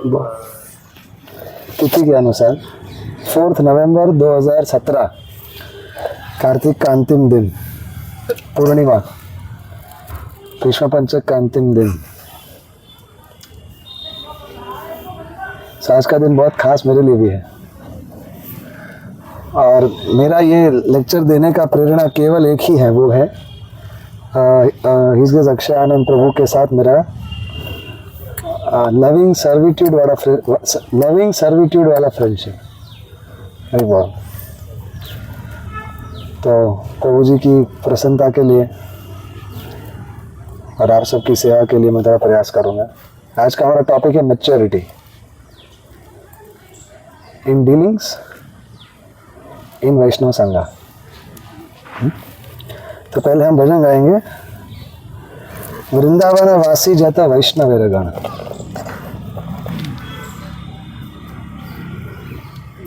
तिथि के अनुसार 4 नवंबर 2017 कार्तिक का अंतिम दिन, पूर्णिमा, कृष्ण पंचक का अंतिम दिन। आज का दिन बहुत खास मेरे लिए भी है और मेरा ये लेक्चर देने का प्रेरणा केवल एक ही है, वो है हिज ग्रेस अक्षय आनंद प्रभु के साथ मेरा लविंग सर्विट्यूड वाला फ्रेंडशिप। नहीं बहुत तो प्रभु जी की प्रसन्नता के लिए और आप सबकी सेवा के लिए मैं थोड़ा प्रयास करूँगा। आज का हमारा टॉपिक है मैच्योरिटी इन डीलिंग्स इन वैष्णव संघा। तो पहले हम भजन गाएंगे, वृंदावन वासी जता वैष्णवेर गण।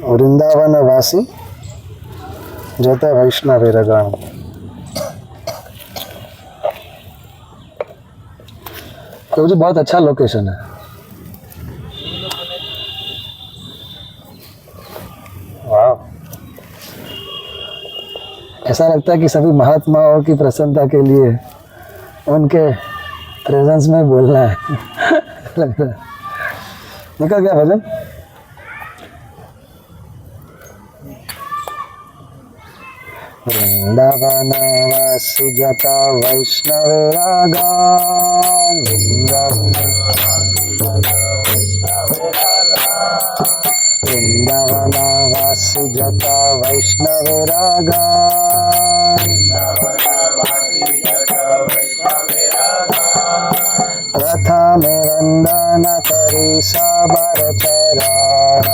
वृंदावन वासी जता वैष्णवेर गण। तो बहुत अच्छा लोकेशन है। वाह, ऐसा लगता है कि सभी महात्माओं की प्रसन्नता के लिए उनके प्रेजेंस में बोलना है। लग रहा है निकल गया भजन। वृंदावन वासी जता वैष्णवेरा गण। वृंदावन वासी जता वैष्णवेरा गण। प्रथमे वंदन करी साबर चरण।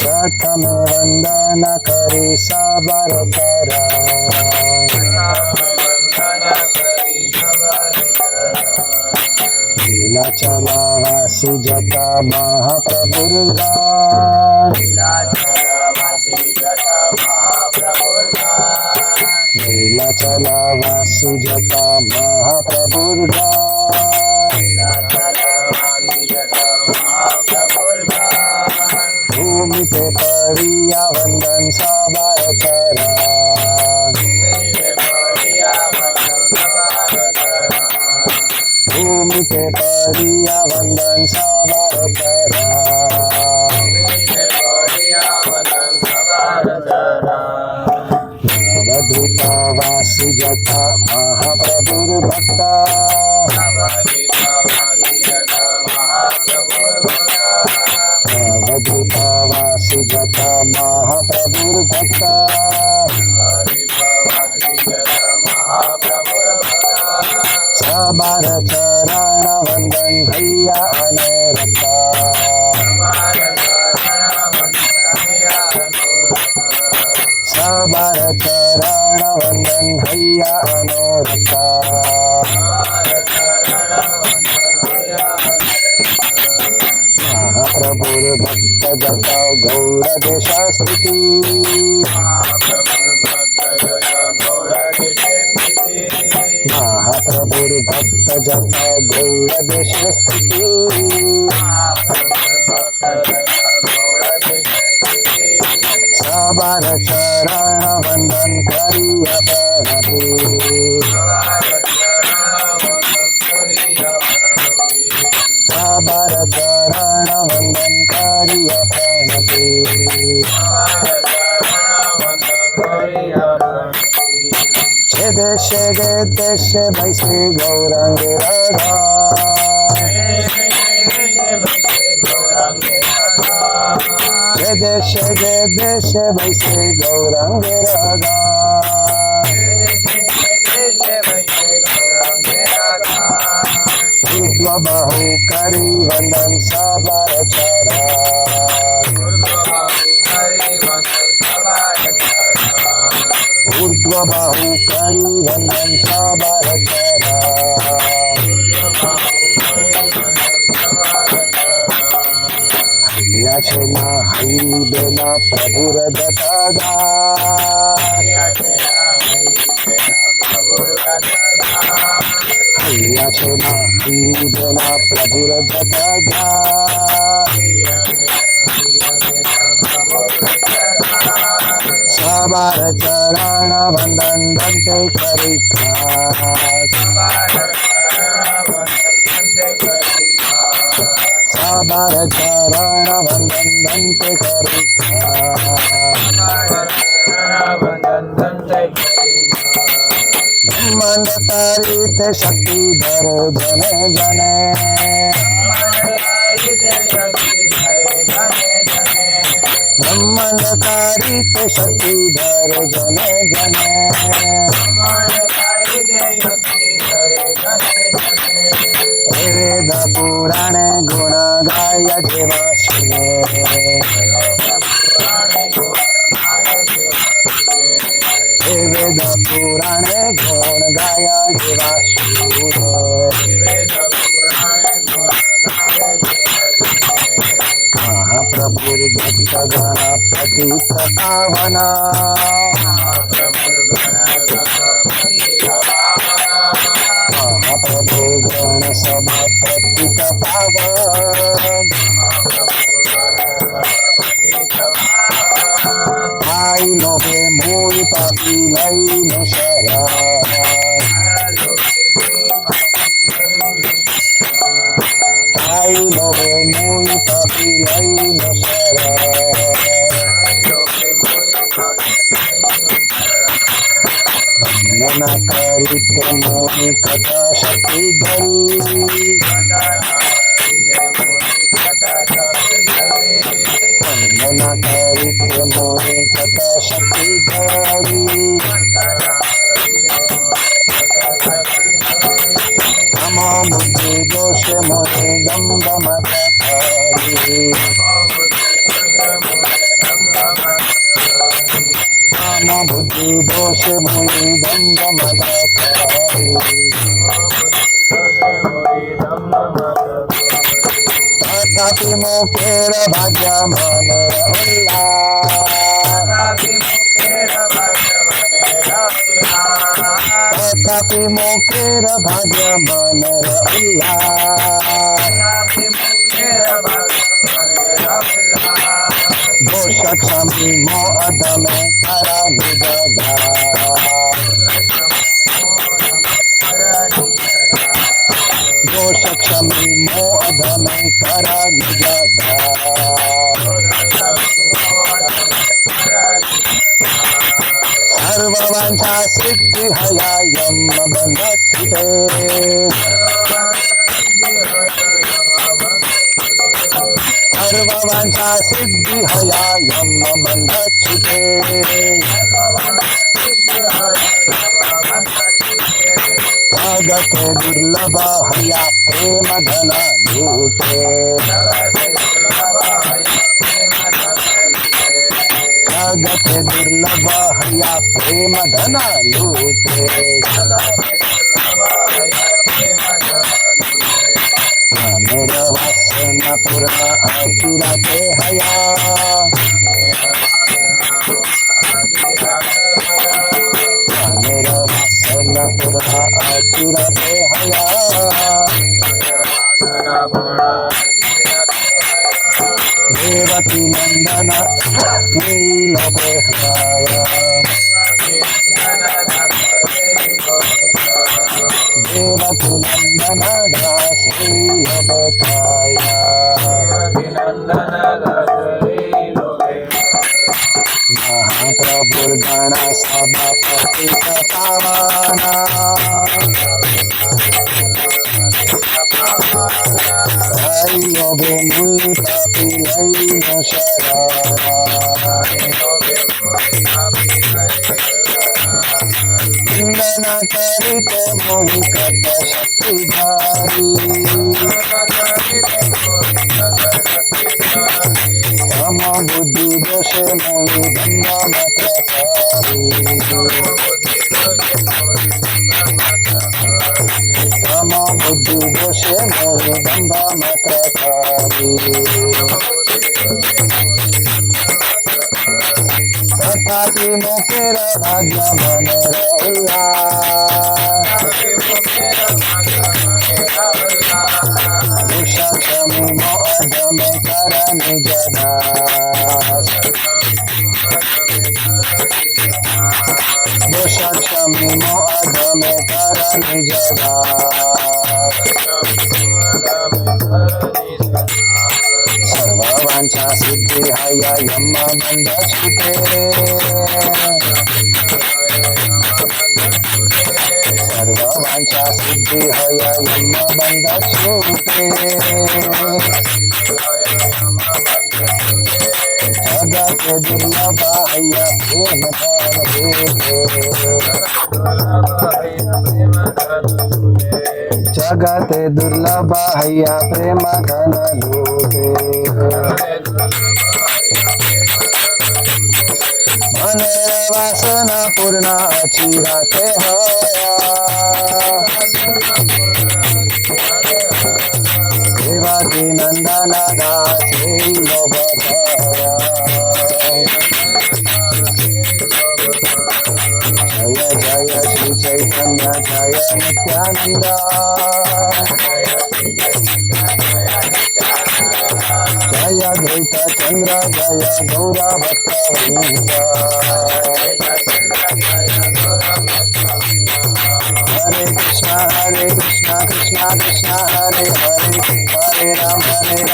प्रथमे वंदन करी साबर चरण। नीलाचल वासी जता महाप्रभुर्गण। नीलाचल वासी जता महाप्रभुर्गण। भूमि पे पड़िया वंदन साबर चरण। भूमि पे पड़िया वंदन साबर चरण। नवद्वीप वासी जता महाप्रभुर्भक्त। नवद्वीप वासी जता महाप्रभुर्भक्त। साबर चरण वंदन भैया अनरत। साबर चरण वंदन भैया अनरत। महाप्रभुर्भक्त जता गौर देश स्थिति। महाप्रभुर्भक्त जता गौर देश स्थिति। साबर चरण वंदन करिय प्रणति। साबर चरण वंदन करिय प्रणति। जे देश वैसे गौरांग राधा। जे देश वैसे गौरांग राधा। बाहु करी वंदन साबर चरण। ऊर्ध्व बाहु करी वंदन साबर चरण। याचना हरि बिना प्रभुर दत्ता। यशना जना प्रभुर जत सबार चरण वंदन दंते करिखा सबार चरण वंदन दंते करिखा ब्रह्मांड तारित शक्तिधर जन जन ब्रह्मांड तारित शक्तिधर जन जन वेद पुराण गुण गाय जेवा सुने वेद पुराण गुण गाया जेवा सुने महाप्रभु भक्त गण पतित पावना महाप्रभु गण सब पतित पावन आई लोभे मोई पापी लई न शरण आई लोभे मोई पापी लई न शरण मना करित मोहि कथा शक्ति धरी मना करित मोहि कथा शक्ति धरी तमो बुद्धि दोष मोहि दम्भ मत करी तमो बुद्धि दोष मोहि दम्भ मत करी तथापि मुखेर भाग्य मन तथापि मुखेर भाग्य मन दोष क्षमी मो अधमे करा निजगा दोष क्षमी मो अधमे करा निजगा सर्ववांछा सिद्धि हयायम बंध छुटे सर्ववांछा सिद्धि हयायम बंध छुटे जगत दुर्लभ हया प्रेम धन लूटे जगत दुर्लभ हया प्रेम धन लूटे मेरा वासना पूर्ण अचुराते हया मेरा वासना पूर्ण अचुराते हया देवकी नंदन नील बेहया देवकी नंदन दासील बेखाया महाप्रभु गण सब पतित पावना आई लोभे मुनि पापी लई न शरण करित मोहि कत शक्ति धारी तम बुद्धि दोष मोहि दम्भ मत करी तम बुद्धि दोष मोहि दम्भ मत करी तथापि मुखेर भाग्य मन निज दास सर्ववांछा सिद्धि हय यम बंध छूटे सर्ववांछा सिद्धि हय यम बंध छूटे जगत दुर्लभ हय प्रेम धन जगत दुर्लभ हय प्रेम धन लूटे मन वासना पूर्ण चिराते हया देवाकी नंदन दासे लोभ जय जय श्री चैतन्य जय नित्यानंद जय द्वैत चंद्र जय गौरा भक्तवृंद हरे कृष्णा कृष्णा कृष्णा हरे हरे हरे राम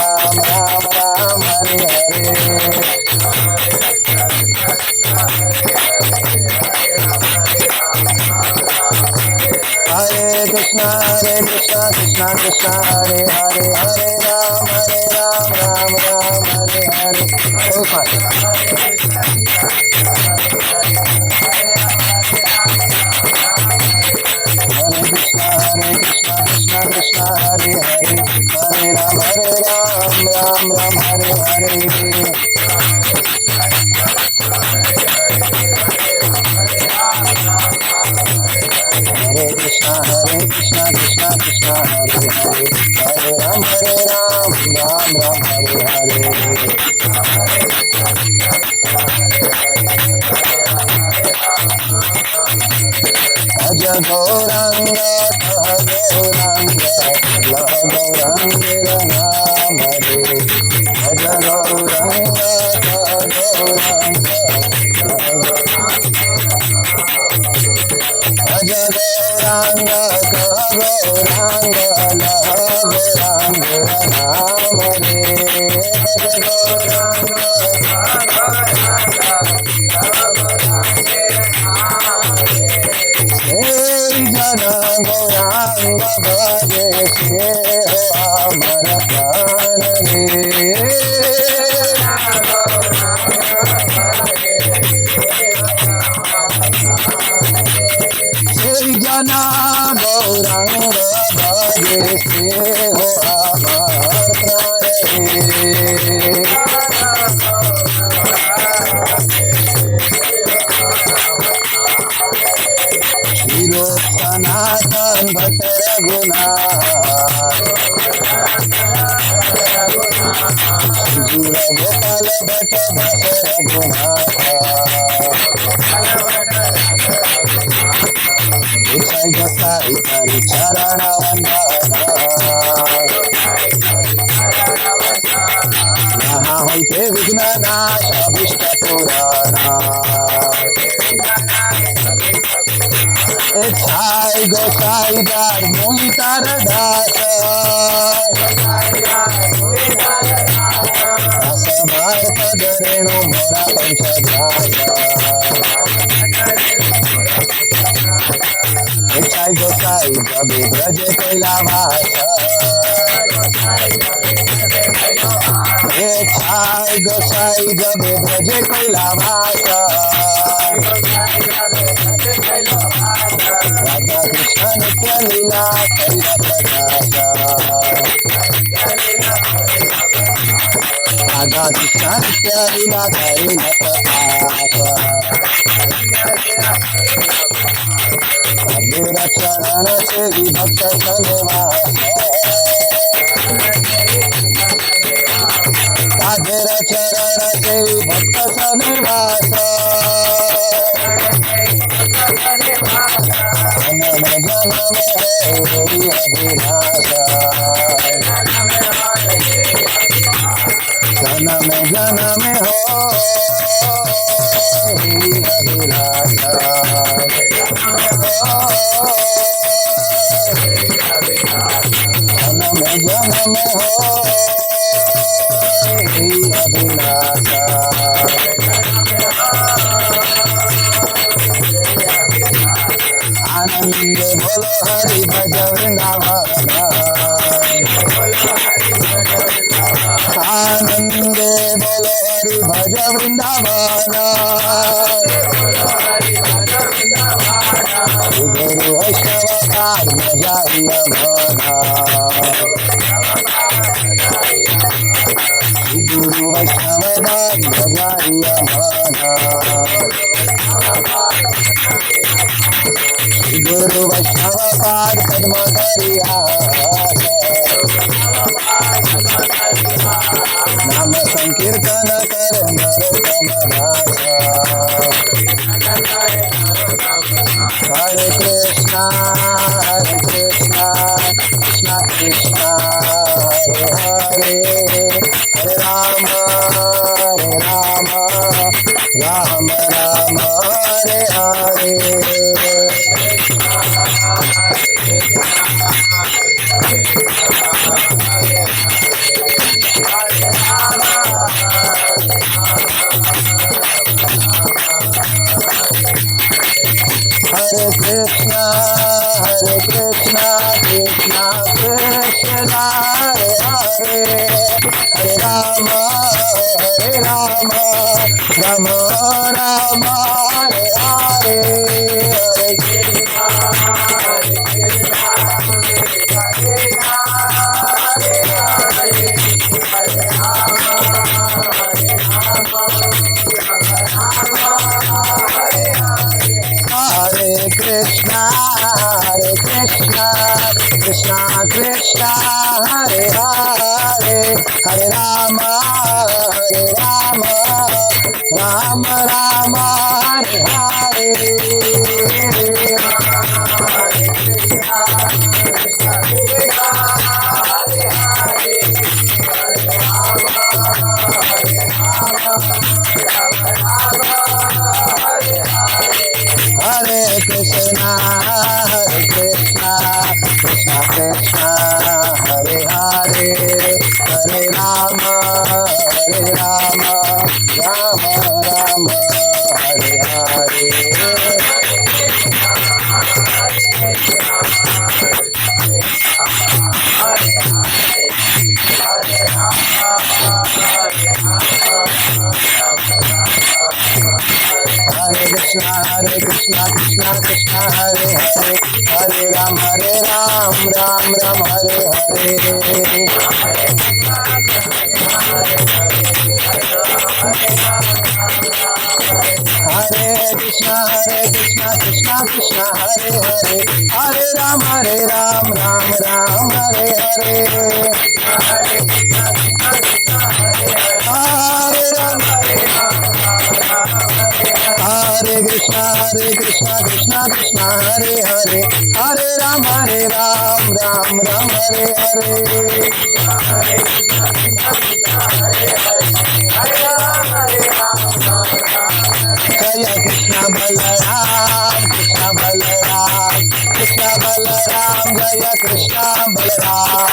राम राम हरे हरे हरे कृष्णा कृष्णा कृष्णा हरे हरे हरे राम राम हरे हरे हरे कृष्णा कृष्णा हरे हरे हरे राम राम हरे हरे हरे कृष्णा कृष्णा कृष्णा हरे हरे हरे राम राम हरे हरे अज गौरांग गौरांग गौरांग नाम दे अज गौरांग गौरांग अज गौरांग गौरांग गौरांग नाम दे अज गौरांग जन गौरांग भजे से अमर प्राण रे जन गौरांग भजे से अमर प्राण रे सनातन भट्ट रघुनाथ जुड़ गोपाल भट्ट भट्ट रघुनाथ गोसाई गोसाई करि चरण वंदना यहाँ होते विघ्न नाश अभिष्ट पुराना छाई गोसाई दार मोहि तार दास असमार पद रेणु मोरा पंचदास छाई गोसाई जब ब्रज कैलावास छाई गोसाई जब ब्रज कैलावास राधा कृष्ण नित्य लीला कैल प्रकाश राधा कृष्ण नित्य लीला कैल प्रकाश प्रभुर चरण से विभक्त सनिवास राधेर चरण से विभक्त सनिवास जन्म जन्म अभिलाषा जन्म जन्म हो अभिलाषा जन्म हो अभिलाषा। आनंद बोलो हरि भज वृंदावन, आनंद बोलो हरि भज वृंदावन। गुरु वैष्णव कार मजाई अमना, गुरु वैष्णव कार मजाई अमना, गुरु वैष्णव पाद पद्म करिया। नाम संकीर्तन कर नरोत्तम दास। हरे कृष्णा कृष्णा कृष्णा हरे हरे, हरे राम राम राम हरे हरे। हरे कृष्णा कृष्णा कृष्णा हरे हरे, हरे राम राम राम हरे हरे। हरे कृष्णा कृष्णा कृष्णा हरे हरे, हरे राम राम राम हरे हरे। हरे कृष्णा कृष्णा कृष्णा हरे हरे, हरे राम राम राम हरे हरे। हरे कृष्णा कृष्णा कृष्णा हरे हरे, हरे राम राम राम हरे हरे। हरे कृष्णा कृष्णा कृष्णा हरे हरे, हरे राम राम राम हरे हरे। हरे राम हरे कृष्णा कृष्णा कृष्णा हरे हरे, हरे राम राम हरे हरे। जय कृष्ण बलराम कृष्ण बलराम जय कृष्ण बलराम।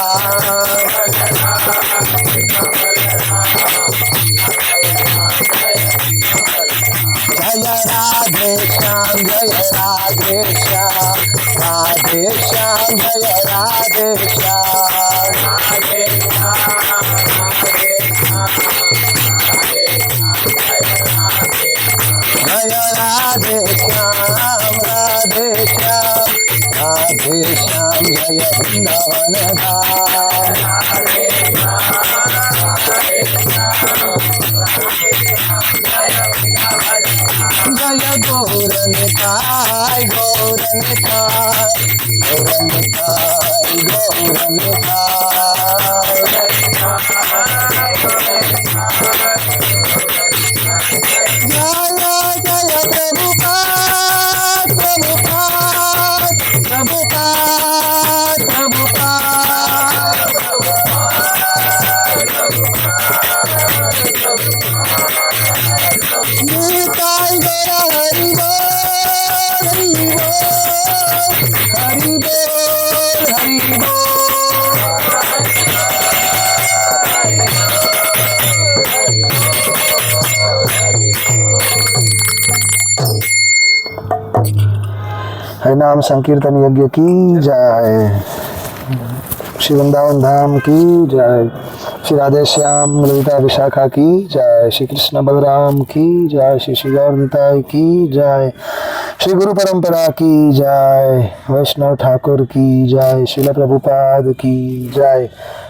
जय राधे श्याम जय राधे श्याम, राधे श्याम जय राधे श्याम। जय राधे श्याम राधे श्याम जय वृंदावन धाम। जय गौरनिताय गौरनिताय गौरनिताय गौरनिताय। जय जय प्रभुपाद प्रभुपाद प्रभुपाद प्रभुपाद। निताय गौर हरि बोल हरि बोल हरि बोल हरि बोल। नाम संकीर्तन यज्ञ की जय। श्री वृंदावन धाम की जय। श्री राधे श्याम ललिता विशाखा की जय। श्री कृष्ण बलराम की जय। श्री श्री गौर निताई की जय। श्री गुरु परंपरा की जय। वैष्णव ठाकुर की जय। श्रील प्रभुपाद की जय।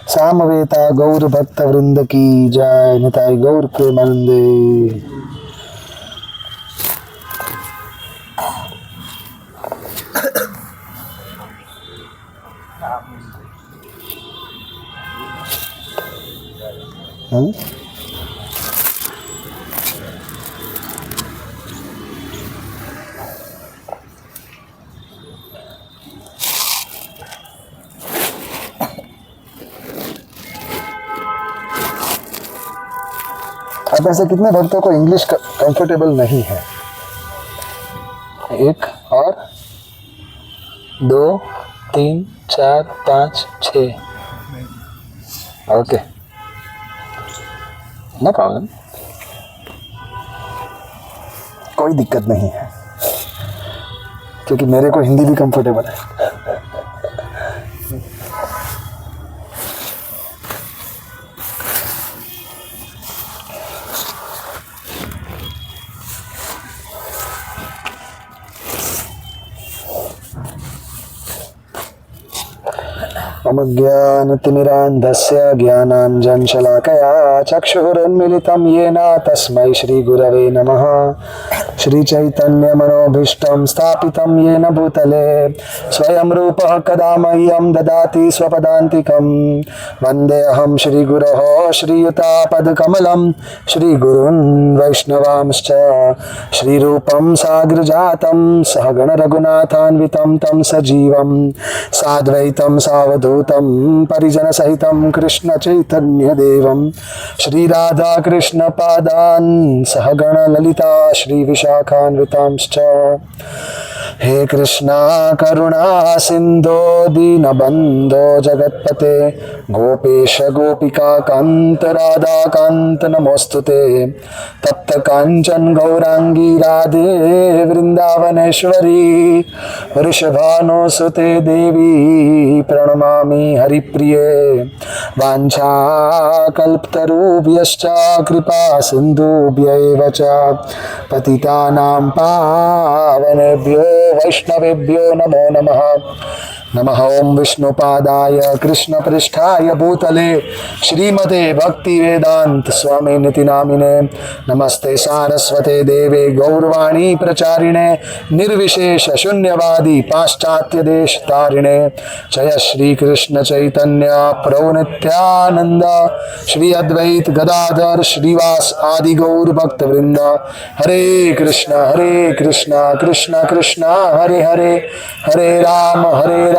सामवेता गौर भक्त वृंद की जय। निताई गौर प्रेमानंदे। अब ऐसे कितने भक्तों को इंग्लिश कंफर्टेबल नहीं है? 1 और 2 3 4 5 6। ओके, नो प्रॉब्लम, कोई दिक्कत नहीं है, क्योंकि मेरे को हिंदी भी कंफर्टेबल है। मम ज्ञानतिमिरान्धस्य ज्ञानाञ्जनशलाकया चक्षुरुन्मीलितं येन तस्मै श्रीगुरवे नमः। श्रीचैतन्यमनोभीष्टं स्थापितं येन भूतले स्वयं रूपः कदा मह्यं ददाति स्वपदान्तिकं। वन्देऽहं श्रीगुरोः श्रीयुतापदकमलं श्रीगुरून् वैष्णवांश्च। श्रीरूपं साग्रजातं सहगण रघुनाथान्वितं तं सजीवं साद्वैतं सावधूतं परिजनसहितं कृष्ण चैतन्यदेवं श्रीराधा कृष्ण पादान् सहगण ललिता श्री विशाखान्वितांश्च। हे कृष्णा करुणा सिंधो दीनबंधो जगत्पते गोपेश गोपिका कांत राधा कांत नमोस्तुते। तप्त कांचन गौरांगी राधे वृंदावनेश्वरी वृषभानुसुते देवी प्रणमामि हरिप्रिये। वाञ्छा कल्पतरुभ्यश्च कृपा सिन्धुभ्यैव च पतितानां पावनेभ्यो वैष्णवेभ्यो नमो नमः। नमः ओं विष्णुपादाय कृष्णपृष्ठाय भूतले श्रीमते भक्तिवेदांत स्वामिनिति नामिने। नमस्ते सारस्वते देवे गौरवाणी प्रचारिणे निर्विशेष शून्यवादी पाश्चात्य देश तारिणे। जय श्री कृष्ण चैतन्य प्रभु नित्यानंद श्री अद्वैत गदाधर श्रीवास आदि गौर भक्त वृंद। हरे कृष्ण कृष्ण कृष्ण हरे हरे हरे राम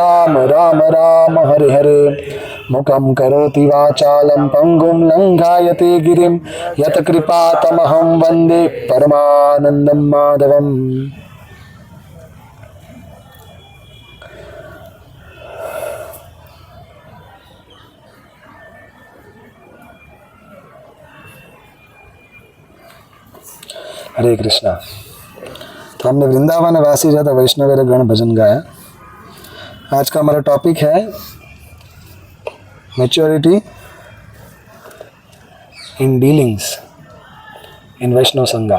राम राम हरे हरे। मुखं करोति वाचालं पंगुं लंघायते गिरिं यत्कृपातमहं वन्दे परमानन्दं माधवम्। हरे कृष्णा। तो हमने वृंदावन वासी जाता वैष्णव गण भजन गाया। आज का हमारा टॉपिक है मैच्योरिटी इन डीलिंग्स इन वैष्णव संघ।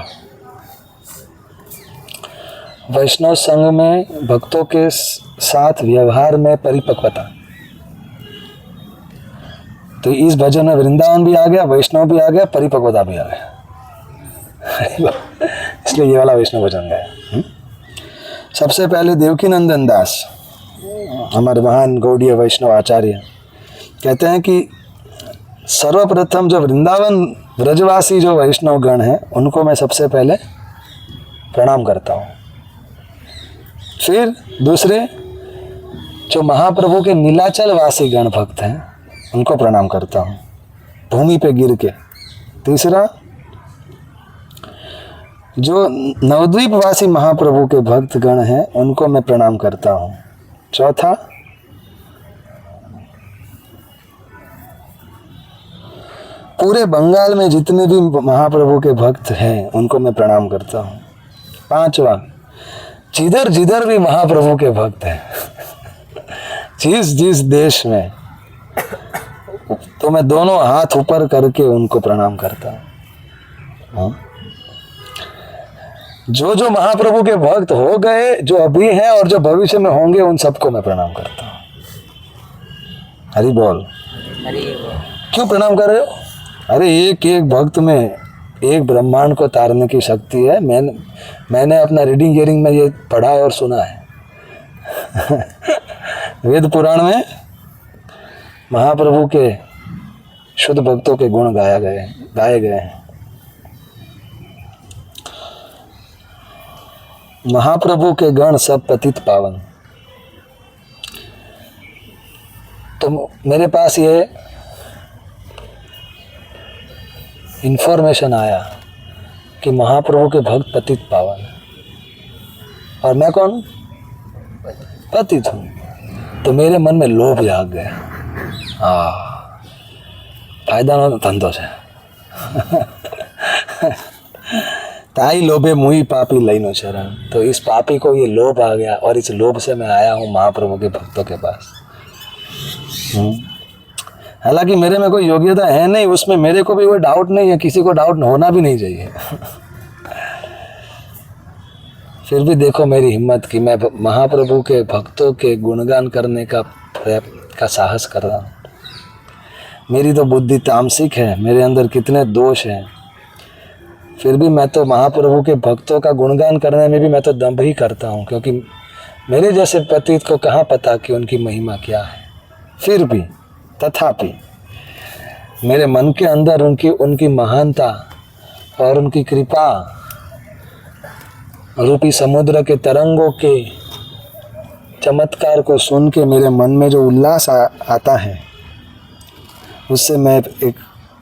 वैष्णव संघ में भक्तों के साथ व्यवहार में परिपक्वता। तो इस भजन में वृंदावन भी आ गया, वैष्णव भी आ गया, परिपक्वता भी आ गया। इसलिए ये वाला वैष्णव भजन गाया। सबसे पहले देवकी नंदन दास हमारे महान गौड़ीय वैष्णव आचार्य कहते हैं कि सर्वप्रथम जो वृंदावन ब्रजवासी जो वैष्णव गण हैं उनको मैं सबसे पहले प्रणाम करता हूँ। फिर दूसरे जो महाप्रभु के नीलाचल वासी गण भक्त हैं उनको प्रणाम करता हूँ भूमि पे गिर के। तीसरा जो नवद्वीप वासी महाप्रभु के भक्त गण हैं उनको मैं प्रणाम करता हूँ। चौथा पूरे बंगाल में जितने भी महाप्रभु के भक्त हैं उनको मैं प्रणाम करता हूँ। पांचवा जिधर जिधर भी महाप्रभु के भक्त हैं, जिस जिस देश में, तो मैं दोनों हाथ ऊपर करके उनको प्रणाम करता हूँ। जो जो महाप्रभु के भक्त हो गए, जो अभी हैं और जो भविष्य में होंगे, उन सबको मैं प्रणाम करता हूँ। हरि बोल। क्यों प्रणाम कर रहे हो? अरे एक एक भक्त में एक ब्रह्मांड को तारने की शक्ति है। मैंने अपना रीडिंग हियरिंग में ये पढ़ा और सुना है। वेद पुराण में महाप्रभु के शुद्ध भक्तों के गुण गाए गए हैं। महाप्रभु के गण सब पतित पावन। तो मेरे पास ये इंफॉर्मेशन आया कि महाप्रभु के भक्त पतित पावन, और मैं कौन हूँ? पतित हूँ। तो मेरे मन में लोभ जाग गया। फायदा ना धंधो से। ताई लोभे मुई पापी लईनो शरण। तो इस पापी को ये लोभ आ गया, और इस लोभ से मैं आया हूँ महाप्रभु के भक्तों के पास। हालांकि मेरे में कोई योग्यता है नहीं, उसमें मेरे को भी कोई डाउट नहीं है, किसी को डाउट होना भी नहीं चाहिए। फिर भी देखो मेरी हिम्मत कि मैं महाप्रभु के भक्तों के गुणगान करने का साहस कर रहा हूँ। मेरी तो बुद्धि तामसिक है, मेरे अंदर कितने दोष हैं, फिर भी मैं तो महाप्रभु के भक्तों का गुणगान करने में भी मैं तो दंभ ही करता हूँ, क्योंकि मेरे जैसे पतित को कहाँ पता कि उनकी महिमा क्या है। फिर भी तथापि मेरे मन के अंदर उनकी महानता और उनकी कृपा रूपी समुद्र के तरंगों के चमत्कार को सुन के मेरे मन में जो उल्लास आता है, उससे मैं एक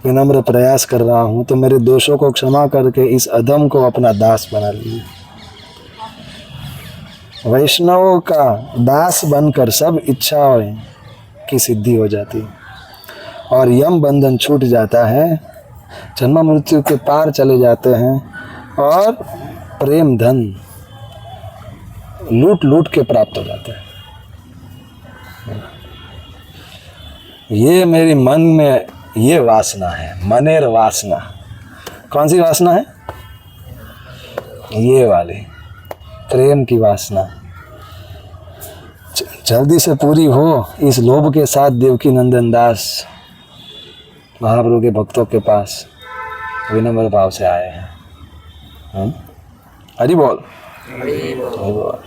विनम्र प्रयास कर रहा हूँ। तो मेरे दोषों को क्षमा करके इस अधम को अपना दास बना लीजिए। वैष्णवों का दास बनकर सब इच्छाओं की सिद्धि हो जाती और यम बंधन छूट जाता है, जन्म मृत्यु के पार चले जाते हैं और प्रेम धन लूट लूट के प्राप्त हो जाते हैं। ये मेरी मन में ये वासना है, मनेर वासना। कौन सी वासना है? ये वाली प्रेम की वासना जल्दी से पूरी हो, इस लोभ के साथ देवकी नंदन दास महाप्रभु के भक्तों के पास विनम्र भाव से आए हैं। हरि बोल, हरि बोल।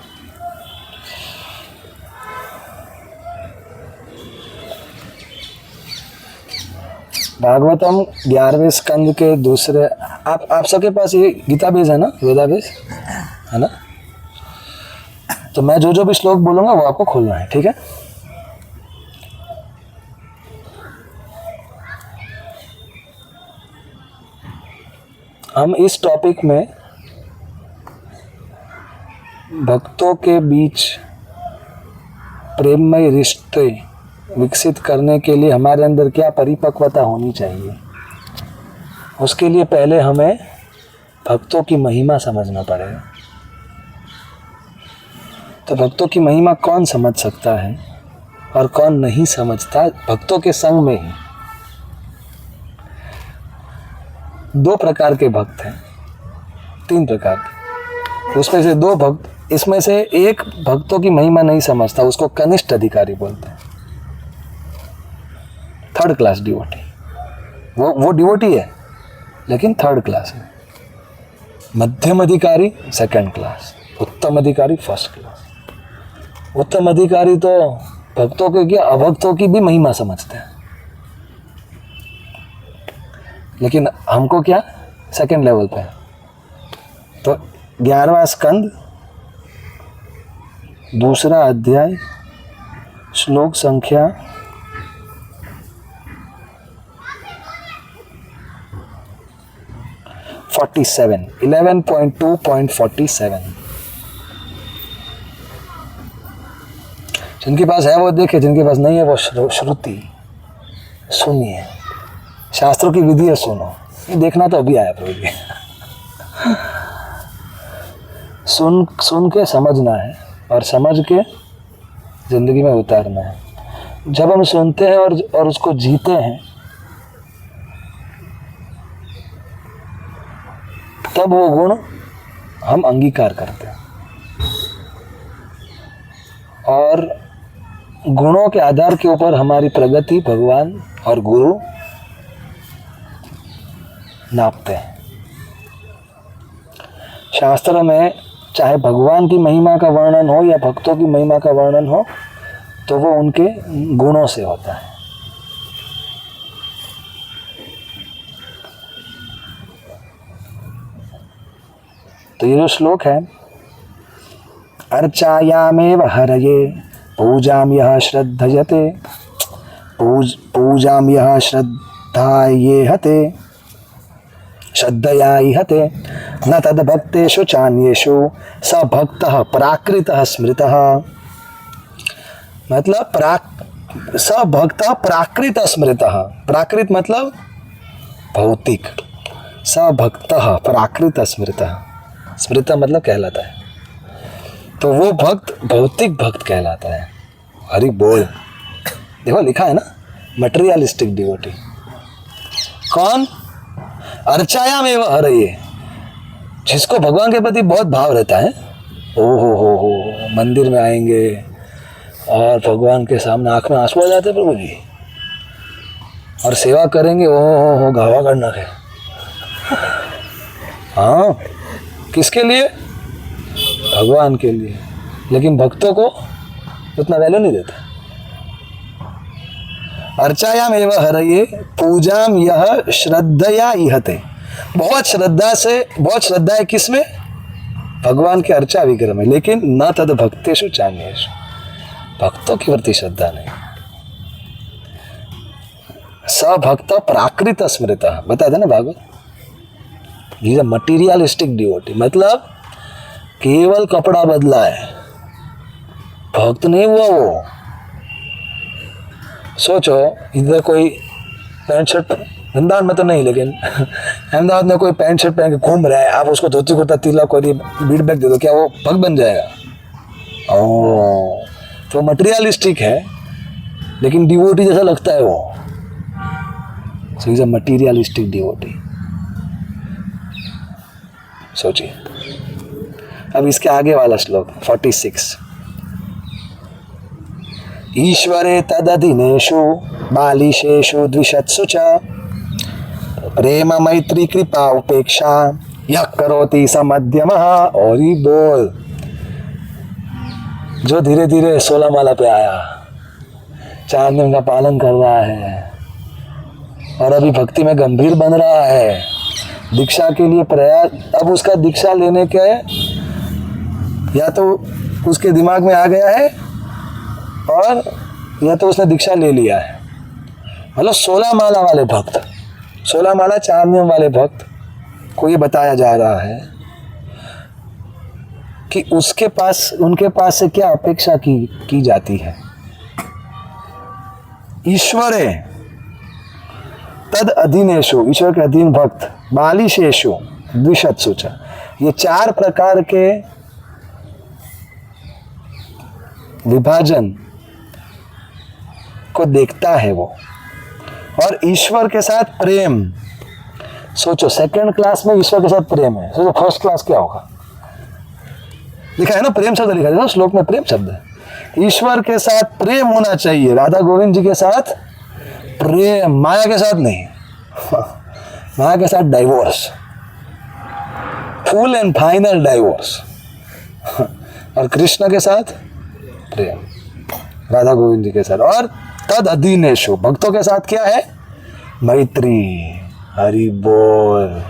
भागवतम 11वें स्कंद के दूसरे, आप सबके पास ये गीता बेस है ना, वेदा बेस है ना? तो मैं जो जो भी श्लोक बोलूंगा वो आपको खोलना है, ठीक है? हम इस टॉपिक में भक्तों के बीच प्रेममय रिश्ते विकसित करने के लिए हमारे अंदर क्या परिपक्वता होनी चाहिए, उसके लिए पहले हमें भक्तों की महिमा समझना पड़ेगा। तो भक्तों की महिमा कौन समझ सकता है और कौन नहीं समझता? भक्तों के संग में ही दो प्रकार के भक्त हैं, तीन प्रकार के। उसमें से दो भक्त, इसमें से एक भक्तों की महिमा नहीं समझता, उसको कनिष्ठ अधिकारी बोलते हैं, थर्ड क्लास डिवोटी। वो डिवोटी है लेकिन थर्ड क्लास है। मध्यम अधिकारी सेकंड क्लास, उत्तम अधिकारी फर्स्ट क्लास। उत्तम अधिकारी तो भक्तों के क्या, अभक्तों की भी महिमा समझते हैं, लेकिन हमको क्या सेकंड लेवल पे है। तो 11वां स्कंद दूसरा अध्याय श्लोक संख्या 47, 11.2.47। जिनके पास है वो देखे, जिनके पास नहीं है वो श्रुति सुनिए। शास्त्रों की विधि है, सुनो। ये देखना तो अभी आया प्रभु जी। सुन के समझना है और समझ के जिंदगी में उतारना है। जब हम सुनते हैं और उसको जीते हैं, तब वो गुण हम अंगीकार करते हैं और गुणों के आधार के ऊपर हमारी प्रगति भगवान और गुरु नापते हैं। शास्त्र में चाहे भगवान की महिमा का वर्णन हो या भक्तों की महिमा का वर्णन हो, तो वो उनके गुणों से होता है। तो ये जो श्लोक है, अर्चायामेव हरये पूजाम यः श्रद्धयते पूजाम यः श्रद्धयेहते श्रद्धया इहते न तद्भक्तेषु चान्येषु स भक्तः प्राकृतः स्मृतः। मतलब स भक्तः प्राकृतः स्मृतः। प्राकृत मतलब भौतिक, स भक्तः प्राकृतः स्मृतः। स्मृतः मतलब कहलाता है, तो वो भक्त भौतिक भक्त कहलाता है। हरि बोल। देखो लिखा है ना, मटेरियलिस्टिक डिवोटी। कौन? अर्चायामेव हरये, जिसको भगवान के प्रति बहुत भाव रहता है। ओ हो, मंदिर में आएंगे और भगवान के सामने आंख में आंसू आ जाते हैं प्रभु जी, और सेवा करेंगे। ओ हो गावा करना है। हाँ, किसके लिए? भगवान के लिए। लेकिन भक्तों को उतना वैल्यू नहीं देते। अर्चायामेव हरये पूजाम यः श्रद्धया इहते। बहुत श्रद्धा है किसमें? भगवान के अर्चा विग्रह में। लेकिन न तद भक्तेषु चान्येषु, भक्तों की प्रति श्रद्धा नहीं। स भक्त प्राकृत स्मृतः, बताया था ना भागवत। ये इज मटीरियलिस्टिक डिवोटी, मतलब केवल कपड़ा बदला है, भक्त नहीं हुआ वो। सोचो, इधर कोई पैंट शर्ट, वृंदावन में तो नहीं, लेकिन अहमदाबाद में कोई पैंट शर्ट पहन के घूम रहा है, आप उसको धोती कुर्ता तिलक को बीट बैग दे दो, क्या वो भक्त बन जाएगा? तो मटेरियलिस्टिक है, लेकिन डिवोटी जैसा लगता है वो। So is a materialistic devotee. सोचिए। अब इसके आगे वाला श्लोक 46। ईश्वरे तदधिनेषु बालिशेषु द्विषत्सु च प्रेम मैत्री कृपा उपेक्षा यः करोति स मध्यमः। और ही बोल। जो धीरे धीरे 16 माला पे आया, 4 नियम का पालन कर रहा है और अभी भक्ति में गंभीर बन रहा है, दीक्षा के लिए प्रयास, अब उसका दीक्षा लेने के या तो उसके दिमाग में आ गया है और या तो उसने दीक्षा ले लिया है। मतलब 16 माला वाले भक्त, 16 माला 4 नियम वाले भक्त को ये बताया जा रहा है कि उसके पास, उनके पास से क्या अपेक्षा की जाती है। ईश्वरे तद अधीनेषु, ईश्वर के अधीन भक्त, बालिशेषु द्विषत्सु च, ये 4 प्रकार के विभाजन को देखता है वो। और ईश्वर के साथ प्रेम, सोचो 2nd क्लास में ईश्वर के साथ प्रेम है, सोचो 1st क्लास क्या होगा। लिखा है ना, प्रेम शब्द लिखा है श्लोक में, प्रेम शब्द है। ईश्वर के साथ प्रेम होना चाहिए, राधा गोविंद जी के साथ प्रेम, माया के साथ नहीं। माया के साथ divorce, full and final divorce. और कृष्ण के साथ प्रेम, राधा गोविंद जी के साथ। और तद अधीनेषु, भक्तों के साथ क्या है? मैत्री। हरि बोल।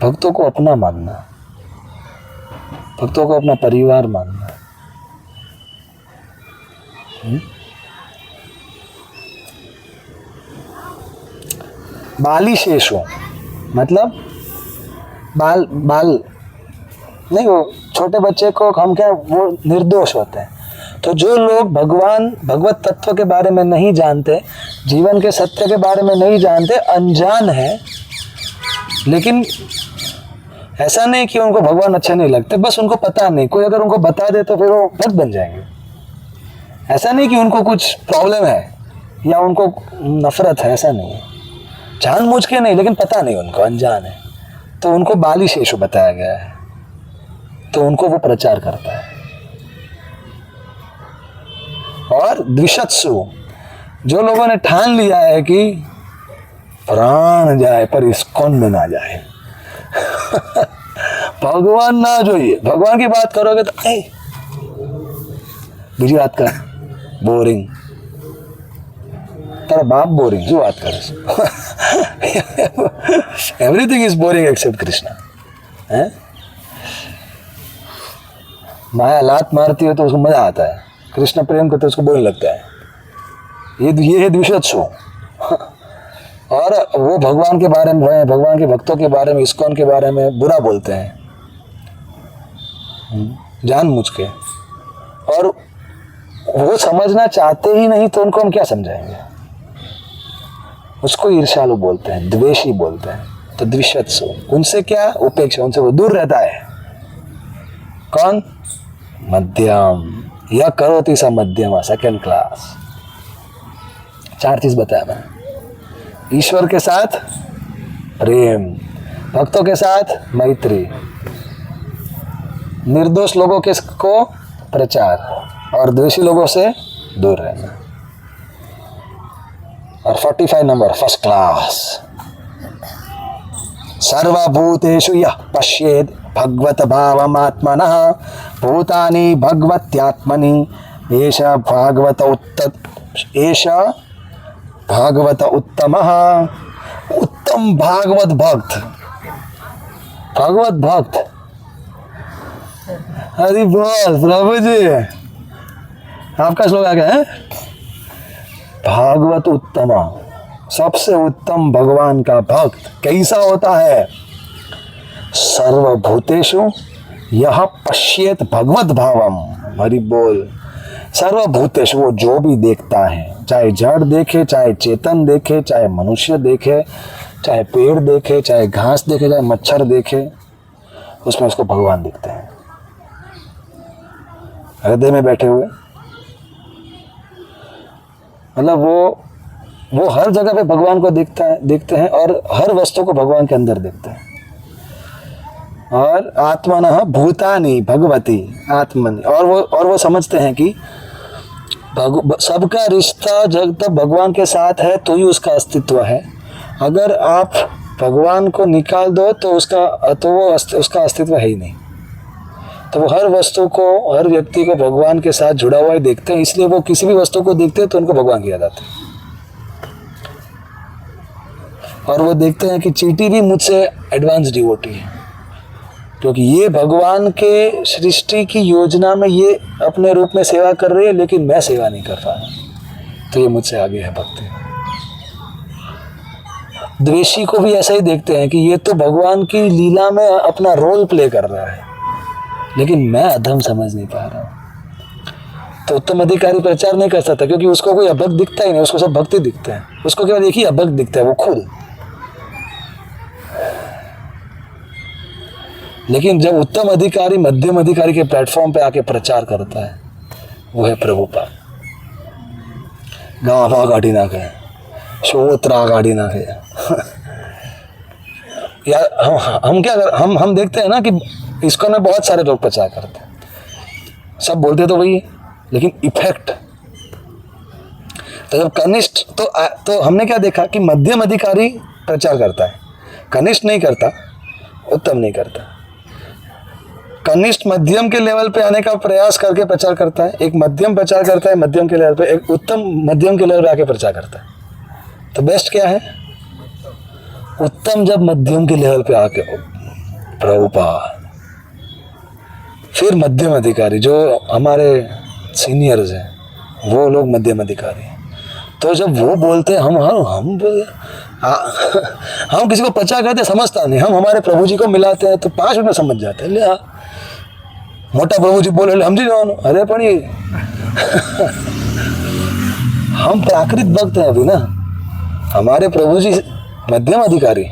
भक्तों को अपना मानना, भक्तों को अपना परिवार मानना। बालिशेषु मतलब बाल नहीं, वो छोटे बच्चे को हम क्या, वो निर्दोष होते हैं। तो जो लोग भगवत तत्व के बारे में नहीं जानते, जीवन के सत्य के बारे में नहीं जानते, अनजान है, लेकिन ऐसा नहीं कि उनको भगवान अच्छे नहीं लगते, बस उनको पता नहीं, कोई अगर उनको बता दे तो फिर वो भक्त बन जाएंगे। ऐसा नहीं कि उनको कुछ प्रॉब्लम है या उनको नफरत है, ऐसा नहीं है, जानबूझ के नहीं, लेकिन पता नहीं, उनको अनजान है, तो उनको बाली शेषु बताया गया है, तो उनको वो प्रचार करता है। और द्विशत्सु, जो लोगों ने ठान लिया है कि प्राण जाए पर इस्कॉन में ना जाए, भगवान ना જોઈએ, भगवान की बात करोगे तो બીજી વાત कर, बोरिंग, तेरा बाप बोरिंग, जो बात कर, everything is boring except Krishna है। माया लात मारती है तो उसको मजा आता है, कृष्ण प्रेम करते उसको बोरिंग लगता है। ये है द्विशत्सु। और वो भगवान के बारे में, भगवान के भक्तों के बारे में, इस्कॉन के बारे में बुरा बोलते हैं जानबूझ के, और वो समझना चाहते ही नहीं तो उनको हम क्या समझाएंगे। उसको ईर्ष्यालु बोलते हैं, द्वेषी बोलते हैं। तो द्विशत्सु, उनसे क्या उपेक्षा, उनसे वो दूर रहता है। कौन? मध्यम, या करोति स मध्यम, सेकेंड क्लास। 4 चीज बताया मैंने। ईश्वर के साथ प्रेम, भक्तों के साथ मैत्री, निर्दोष लोगों के को प्रचार, और द्वेषी लोगों से दूर रहना। और 45 नंबर, फर्स्ट क्लास। सर्वभूतेषु यः पश्येत् भगवत भावमात्मनः भूतानि भगवत्यात्मनि एष भागवत उत्तमः। उत्तम भागवत भक्त, भगवत भक्त। हरि बोल प्रभु जी, आपका श्लोक आ गया है। भागवत उत्तम, सबसे उत्तम भगवान का भक्त कैसा होता है? सर्वभूतेषु यह पश्येत भगवत भावम। हरि बोल। सर्वभूतेषु, वो जो भी देखता है, चाहे जड़ देखे, चाहे चेतन देखे, चाहे मनुष्य देखे, चाहे पेड़ देखे, चाहे घास देखे, चाहे मच्छर देखे, उसमें उसको भगवान दिखते हैं हृदय में बैठे हुए। मतलब वो हर जगह पे भगवान को देखते हैं, और हर वस्तु को भगवान के अंदर देखते हैं। और आत्मनः भूतानि भगवती आत्मनि, और वो समझते हैं कि सबका रिश्ता जब तक भगवान के साथ है तो ही उसका अस्तित्व है। अगर आप भगवान को निकाल दो तो उसका अस्तित्व है ही नहीं। तो वो हर वस्तु को, हर व्यक्ति को भगवान के साथ जुड़ा हुआ ही देखते हैं, इसलिए वो किसी भी वस्तु को देखते हैं तो उनको भगवान की याद आती है। और वो देखते हैं कि चींटी भी मुझसे एडवांस डिवोटी है, क्योंकि ये भगवान के सृष्टि की योजना में ये अपने रूप में सेवा कर रही है, लेकिन मैं सेवा नहीं कर पा रहा, तो ये मुझसे आगे है भक्ति। द्वेषी को भी ऐसा ही देखते हैं कि ये तो भगवान की लीला में अपना रोल प्ले कर रहा है, लेकिन मैं अधम समझ नहीं पा रहा हूँ। तो उत्तम अधिकारी प्रचार नहीं कर सकता, क्योंकि उसको कोई अभक्त दिखता ही नहीं, उसको सब भक्ति दिखते हैं। उसको केवल एक ही अभक्त दिखता है, वो खुद। लेकिन जब उत्तम अधिकारी मध्यम अधिकारी के प्लेटफॉर्म पे आके प्रचार करता है, वो है प्रभुपाद। गावा गाड़ी ना गए, शोत्रा गाड़ी ना गए। यार हम क्या कर, हम देखते हैं ना कि इसको ना बहुत सारे लोग प्रचार करते हैं, सब बोलते तो वही है, लेकिन इफेक्ट। तो जब कनिष्ठ, तो हमने क्या देखा कि मध्यम अधिकारी प्रचार करता है, कनिष्ठ नहीं करता, उत्तम नहीं करता। कनिष्ठ मध्यम के लेवल पे आने का प्रयास करके प्रचार करता है, एक मध्यम प्रचार करता है मध्यम के लेवल पे, एक उत्तम मध्यम के लेवल पे आके प्रचार करता है। तो बेस्ट क्या है? उत्तम जब मध्यम के लेवल पे आके प्रभुपाद, फिर मध्यम अधिकारी जो हमारे सीनियर्स हैं, वो लोग मध्यम अधिकारी। तो जब वो बोलते हैं, हम किसी को प्रचार करते समझता नहीं, हम हमारे प्रभु जी को मिलाते हैं तो 5 मिनट में समझ जाते हैं। ले मोटा प्रभु जी बोले हम जी जाओ, अरे पण ये हम प्राकृत भक्त हैं अभी ना, हमारे प्रभु जी मध्यम अधिकारी,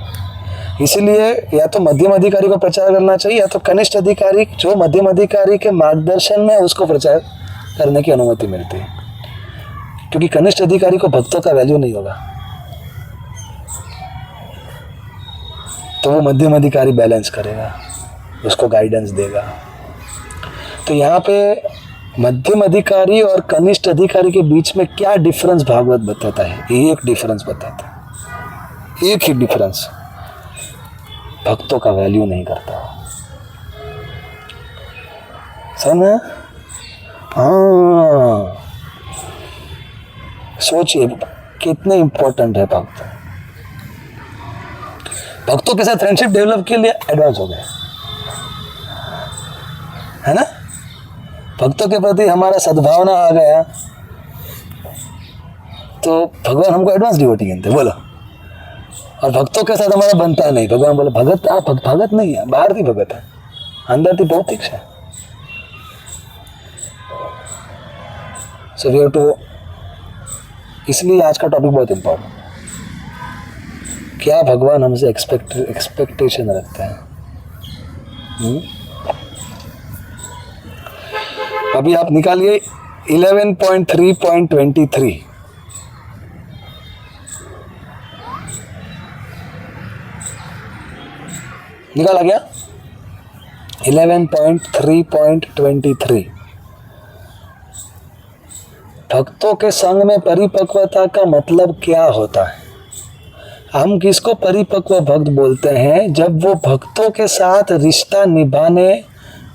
इसलिए या तो मध्यम अधिकारी को प्रचार करना चाहिए या तो कनिष्ठ अधिकारी जो मध्यम अधिकारी के मार्गदर्शन में उसको प्रचार करने की अनुमति मिलती है, क्योंकि कनिष्ठ अधिकारी को भक्तों का वैल्यू नहीं होगा, तो वो मध्यम अधिकारी बैलेंस करेगा, उसको गाइडेंस देगा। तो यहाँ पे मध्यम अधिकारी और कनिष्ठ अधिकारी के बीच में क्या डिफरेंस भागवत बताता है? एक डिफरेंस बताता है, एक ही डिफरेंस, भक्तों का वैल्यू नहीं करता। समझ? हाँ, सोचिए कितने इंपॉर्टेंट है भक्त। भक्तों के साथ फ्रेंडशिप डेवलप के लिए एडवांस हो गए, है ना? भक्तों के प्रति हमारा सद्भावना आ गया तो भगवान हमको एडवांस डिवोटी गिनते, बोलो। और भक्तों के साथ हमारा बनता नहीं, भगवान बोले भगत आप भगत नहीं है, बाहर की भगत है, अंदर की भौतिक है। सो वी हैव टू, इसलिए आज का टॉपिक बहुत इंपॉर्टेंट, क्या भगवान हमसे एक्सपेक्टेशन रखते हैं। अभी आप निकालिए 11.3.23, निकाला गया 11.3.23। भक्तों के संग में परिपक्वता का मतलब क्या होता है? हम किसको परिपक्व भक्त बोलते हैं? जब वो भक्तों के साथ रिश्ता निभाने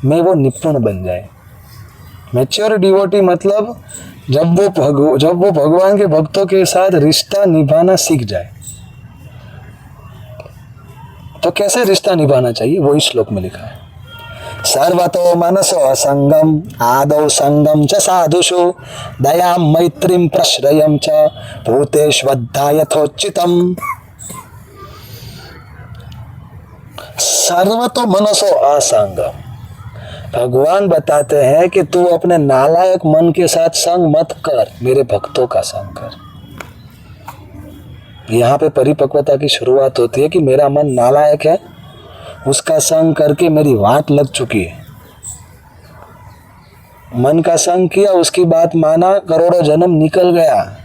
में वो निपुण बन जाए। मैच्योर डिवोटी मतलब जब वो भगवान के भक्तों के साथ रिश्ता निभाना सीख जाए। तो कैसे रिश्ता निभाना चाहिए वो इस श्लोक में लिखा है। सर्वतो मनसो असंगम आदौ संगम च साधुषु दयां मैत्रीं प्रश्रयं च भूतेष्वद्धा यथोचितम्। सर्वतो मनसो असंगम, भगवान बताते हैं कि तू अपने नालायक मन के साथ संग मत कर, मेरे भक्तों का संग कर। यहाँ पे परिपक्वता की शुरुआत होती है कि मेरा मन नालायक है, उसका संग करके मेरी वाट लग चुकी है। मन का संग किया, उसकी बात माना, करोड़ों जन्म निकल गया,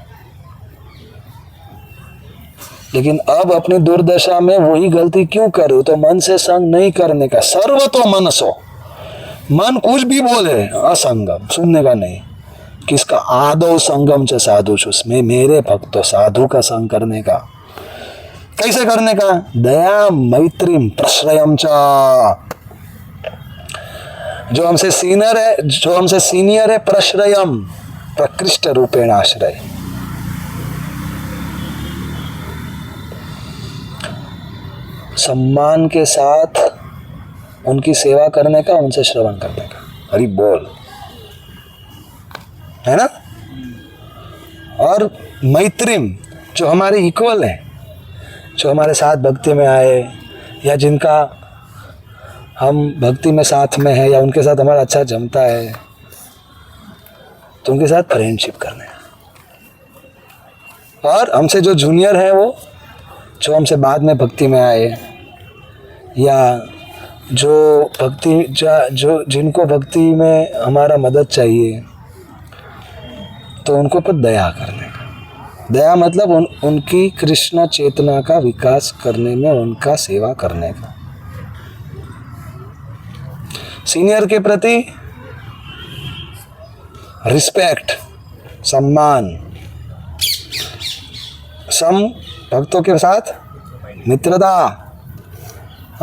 लेकिन अब अपनी दुर्दशा में वही गलती क्यों करूं? तो मन से संग नहीं करने का। सर्वतो मनसो, मन कुछ भी बोले, असंगम, सुनने का नहीं। किसका? आदो संगम च साधु, उसमें मेरे भक्तों साधु का संग करने का। कैसे करने का? दया मैत्रीम प्रश्रयम च, जो हमसे सीनियर है प्रश्रयम, प्रकृष्ट रूपेण आश्रय। सम्मान के साथ उनकी सेवा करने का, उनसे श्रवण करने का। हरि बोल, है ना? और मैत्रीम, जो हमारे इक्वल है, जो हमारे साथ भक्ति में आए या जिनका हम भक्ति में साथ में है या उनके साथ हमारा अच्छा जमता है, तो उनके साथ फ्रेंडशिप करने का। और हमसे जो जूनियर है, वो जो हमसे बाद में भक्ति में आए या जो जिनको भक्ति में हमारा मदद चाहिए, तो उनको पर दया करने का। दया मतलब उनकी कृष्ण चेतना का विकास करने में उनका सेवा करने का। सीनियर के प्रति रिस्पेक्ट, सम्मान। सम भक्तों के साथ मित्रता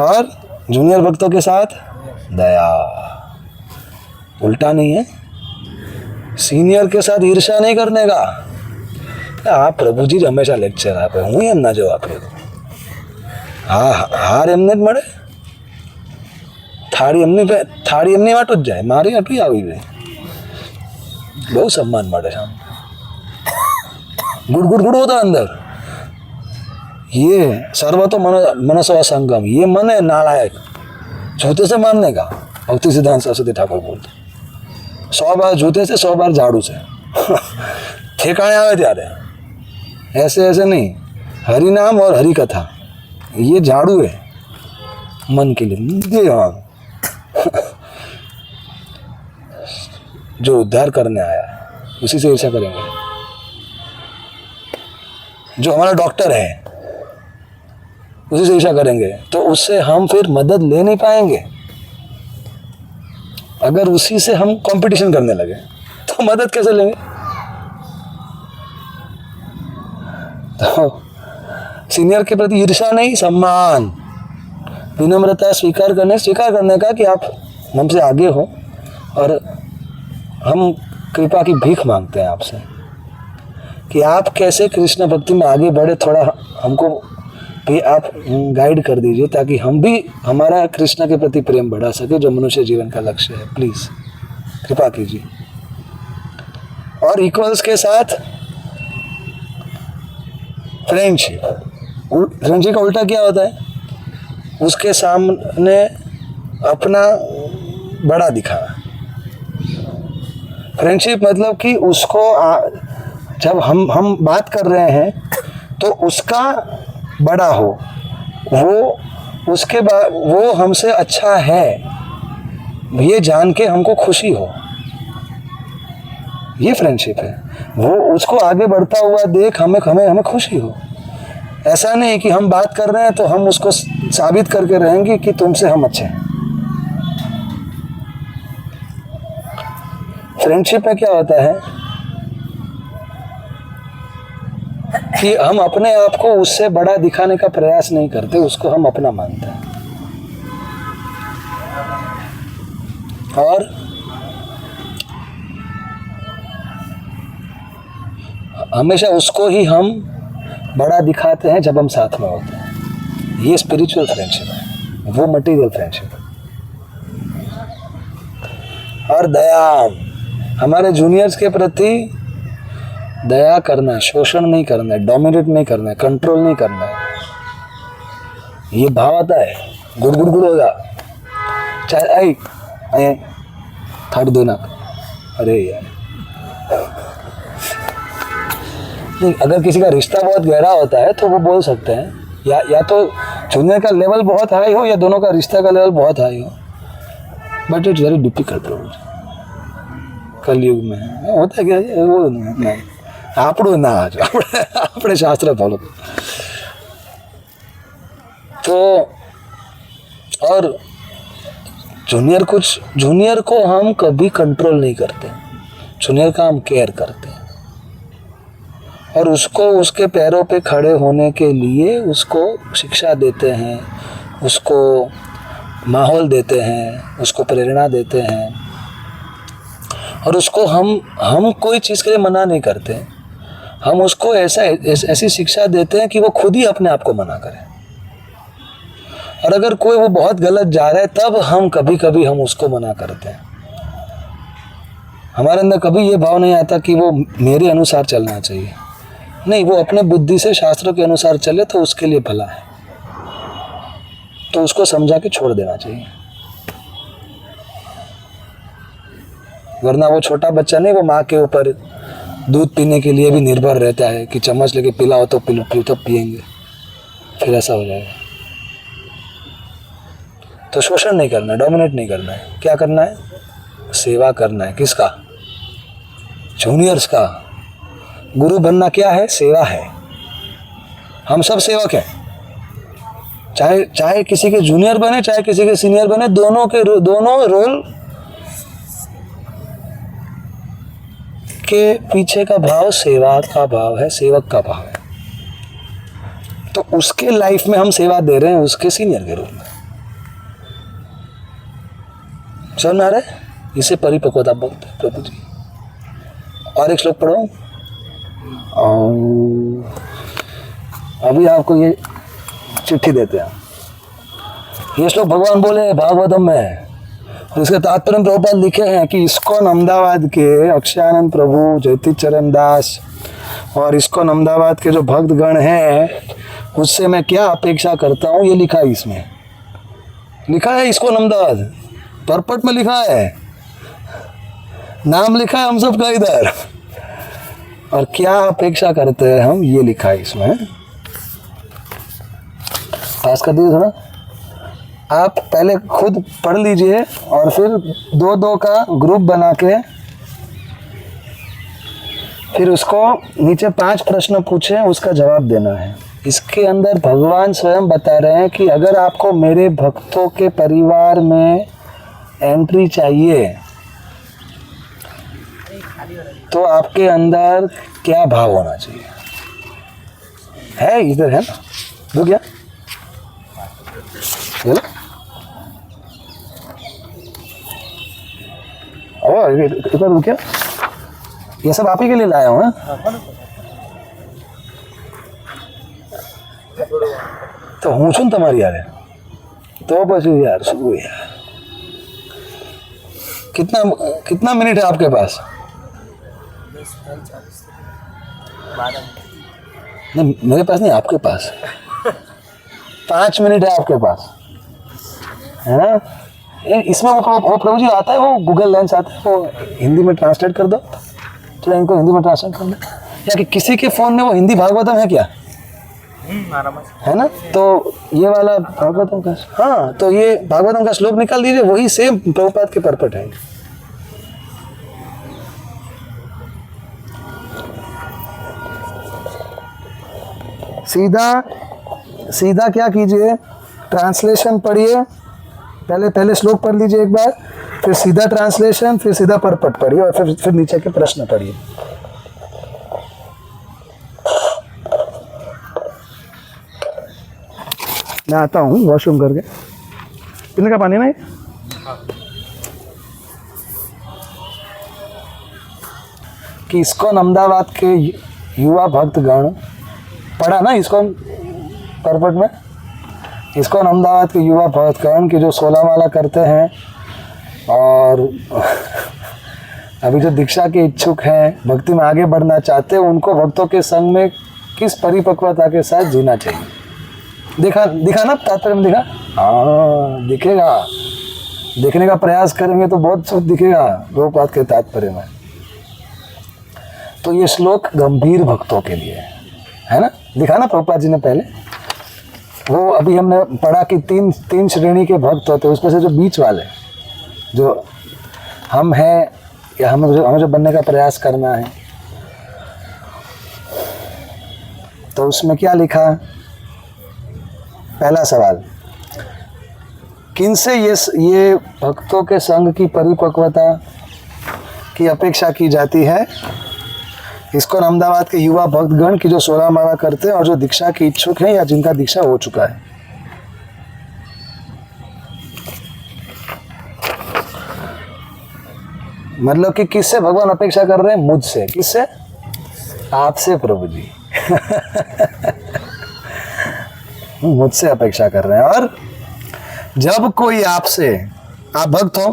और जूनियर भक्तों के साथ दया। उल्टा नहीं है। सीनियर के साथ ईर्ष्या नहीं करने का। आप प्रभु जी हमेशा लेक्चर आपे, हूँ एमना जो आप हार एमने ज मळे, थाળી એમની વાટ જ જાય, મારી આટલી આવી ગઈ, બહુ સન્માન મળે છે, ગુડ ગુડ ગુડ होता अंदर। ये सर्वतो मनसो असंगम, ये मन है नालायक, जूते से मारने का। भक्ति सिद्धांत सरस्वती ठाकुर बोलते 100 बार जूते से 100 बार झाड़ू से ठेकाने आवे त्यारे, ऐसे नहीं। हरि नाम और हरि कथा ये झाड़ू है। मन के लिए जी हाँ जो उद्धार करने आया उसी से ईर्ष्या करेंगे। जो हमारा डॉक्टर है उसी से ईर्ष्या करेंगे तो उससे हम फिर मदद ले नहीं पाएंगे। अगर उसी से हम कंपटीशन करने लगे तो मदद कैसे लेंगे? तो सीनियर के प्रति ईर्ष्या नहीं, सम्मान, विनम्रता स्वीकार करने का कि आप हमसे आगे हो और हम कृपा की भीख मांगते हैं आपसे कि आप कैसे कृष्ण भक्ति में आगे बढ़े, थोड़ा हमको भी आप गाइड कर दीजिए ताकि हम भी हमारा कृष्ण के प्रति प्रेम बढ़ा सके जो मनुष्य जीवन का लक्ष्य है। प्लीज कृपा कीजिए। और इक्वल्स के साथ फ्रेंडशिप का उल्टा क्या होता है? उसके सामने अपना बड़ा दिखाना। फ्रेंडशिप मतलब कि उसको जब हम बात कर रहे हैं तो उसका बड़ा हो, वो उसके बाद वो हमसे अच्छा है ये जान के हमको खुशी हो, ये फ्रेंडशिप है। वो उसको आगे बढ़ता हुआ देख हमें खुशी हो। ऐसा नहीं कि हम बात कर रहे हैं तो हम उसको साबित करके रहेंगे कि तुमसे हम अच्छे हैं। फ्रेंडशिप में क्या होता है कि हम अपने आप को उससे बड़ा दिखाने का प्रयास नहीं करते, उसको हम अपना मानते हैं और हमेशा उसको ही हम बड़ा दिखाते हैं जब हम साथ में होते हैं। ये स्पिरिचुअल फ्रेंडशिप है, वो मटेरियल फ्रेंडशिप है। और दया, हमारे जूनियर्स के प्रति दया करना है, शोषण नहीं करना है, डोमिनेट नहीं करना है, कंट्रोल नहीं करना है। ये भाव आता है, गुड़ हो जा, चाहे आई थर्ड दो ना, अरे यार नहीं। अगर किसी का रिश्ता बहुत गहरा होता है तो वो बोल सकते हैं, या तो जूनियर का लेवल बहुत हाई हो या दोनों का रिश्ता का लेवल बहुत हाई हो, बट इट्स वेरी डिफिकल्ट कलयुग में होता है क्या वो नहीं આપણું ના આપણે शास्त्र फॉलो तो। और जूनियर को हम कभी कंट्रोल नहीं करते, जूनियर का हम केयर करते हैं और उसको उसके पैरों पे खड़े होने के लिए उसको शिक्षा देते हैं, उसको माहौल देते हैं, उसको प्रेरणा देते हैं और उसको हम कोई चीज़ के लिए मना नहीं करते। हम उसको ऐसी शिक्षा देते हैं कि वो खुद ही अपने आप को मना करे। और अगर कोई वो बहुत गलत जा रहा है तब हम कभी हम उसको मना करते हैं। हमारे अंदर कभी ये भाव नहीं आता कि वो मेरे अनुसार चलना चाहिए, नहीं, वो अपने बुद्धि से शास्त्रों के अनुसार चले तो उसके लिए भला है, तो उसको समझा के छोड़ देना चाहिए। वरना वो छोटा बच्चा नहीं, वो माँ के ऊपर दूध पीने के लिए भी निर्भर रहता है कि चम्मच लेके पिलाओ तो पिएंगे, फिर ऐसा हो जाएगा। तो शोषण नहीं करना है, डोमिनेट नहीं करना है, क्या करना है? सेवा करना है। किसका? जूनियर्स का। गुरु बनना क्या है? सेवा है। हम सब सेवक हैं, चाहे किसी के जूनियर बने चाहे किसी के सीनियर बने, दोनों रोल के पीछे का भाव सेवा का भाव है, सेवक का भाव है। तो उसके लाइफ में हम सेवा दे रहे हैं उसके सीनियर के रूप में। समझ में आ रहा है? इसे परिपक्वता बोलते हैं प्रभु जी। और एक श्लोक पढ़ो। अभी आपको ये चिट्ठी देते हैं। ये श्लोक भगवान बोले भागवतम में, और इसके तात्पर्य प्रभुपाद लिखे हैं कि इस्कॉन अहमदाबाद के अक्षयानंद प्रभु, जयति चरण दास और इस्कॉन अहमदाबाद के जो भक्तगण हैं उससे मैं क्या अपेक्षा करता हूँ, ये लिखा है इसमें। लिखा है इस्कॉन अहमदाबाद, परपट में लिखा है, नाम लिखा है हम सब का इधर, और क्या अपेक्षा करते हैं हम, ये लिखा है इसमें। पास कर दीजिए थोड़ा। आप पहले खुद पढ़ लीजिए और फिर 2-2 का ग्रुप बना के फिर उसको नीचे 5 प्रश्न पूछे, उसका जवाब देना है। इसके अंदर भगवान स्वयं बता रहे हैं कि अगर आपको मेरे भक्तों के परिवार में एंट्री चाहिए तो आपके अंदर क्या भाव होना चाहिए। है इधर है ना, दो क्या बोलो। इधर दो क्या, ये सब आप ही के लिए लाया हूँ। तो हूँ છું તમારી યારે तो પછી यार શું यार, कितना मिनट है आपके पास? नहीं मेरे पास नहीं, आपके पास 5 मिनट है आपके पास, है ना। इसमें वो प्रभु जी आता है, वो गूगल लेंस आता है, वो हिंदी में ट्रांसलेट कर दो। चलो इनको हिंदी में ट्रांसलेट कर दो, या कि किसी के फ़ोन में वो हिंदी भागवतम है क्या? है ना। तो ये वाला भागवतम का, हाँ तो ये भागवतम का श्लोक निकाल दीजिए, वही सेम प्रभुपाद के परपट है। सीधा क्या कीजिए, ट्रांसलेशन पढ़िए, पहले श्लोक पढ़ लीजिए एक बार, फिर सीधा ट्रांसलेशन, फिर सीधा परपट पढ़िए और फिर नीचे के प्रश्न पढ़िए। मैं आता हूँ वॉशरूम करके, पीने का पानी नहीं। कि इस्कॉन अहमदाबाद के युवा भक्तगण, पढ़ा ना इस्कॉन परपट में, इस्कॉन अहमदाबाद के युवा भक्तगण की जो 16 माला करते हैं और अभी जो दीक्षा के इच्छुक हैं, भक्ति में आगे बढ़ना चाहते हैं, उनको भक्तों के संग में किस परिपक्वता के साथ जीना चाहिए। दिखा ना तात्पर्य में, दिखा, हाँ दिखेगा, देखने का प्रयास करेंगे तो बहुत सब दिखेगा प्रभुपाद के तात्पर्य में। तो ये श्लोक गंभीर भक्तों के लिए है ना, दिखा ना प्रभुपाद जी ने पहले। वो अभी हमने पढ़ा कि तीन श्रेणी के भक्त होते हैं, उसमें से जो बीच वाले, जो हम हैं या हमें जो बनने का प्रयास करना है, तो उसमें क्या लिखा। पहला सवाल, किनसे ये भक्तों के संग की परिपक्वता की अपेक्षा की जाती है। इसको अहमदाबाद के युवा भक्तगण की जो 16 माला करते हैं और जो दीक्षा के इच्छुक हैं या जिनका दीक्षा हो चुका है। मतलब कि किससे भगवान अपेक्षा कर रहे हैं? मुझसे। किससे? आपसे प्रभु जी। मुझसे अपेक्षा कर रहे हैं। और जब कोई आपसे, आप भक्त हो,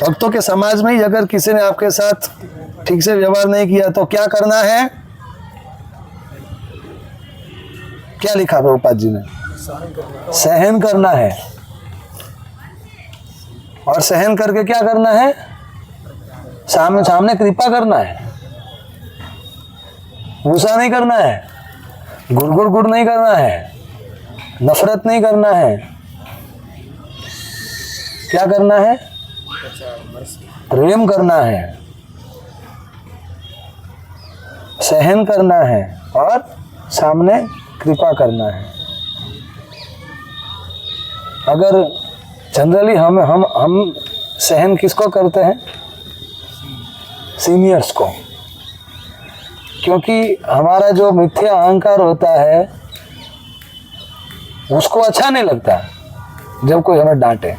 भक्तों के समाज में ही अगर किसी ने आपके साथ ठीक से व्यवहार नहीं किया तो क्या करना है? क्या लिखा प्रभुपाद जी ने? सहन करना है। और सहन करके क्या करना है? सामने कृपा करना है, गुस्सा नहीं करना है, गुड़ नहीं करना है, नफरत नहीं करना है। क्या करना है? प्रेम करना है, सहन करना है और सामने कृपा करना है। अगर जनरली हम सहन किसको करते हैं? सीनियर्स को। क्योंकि हमारा जो मिथ्या अहंकार होता है उसको अच्छा नहीं लगता जब कोई हमें डांटे।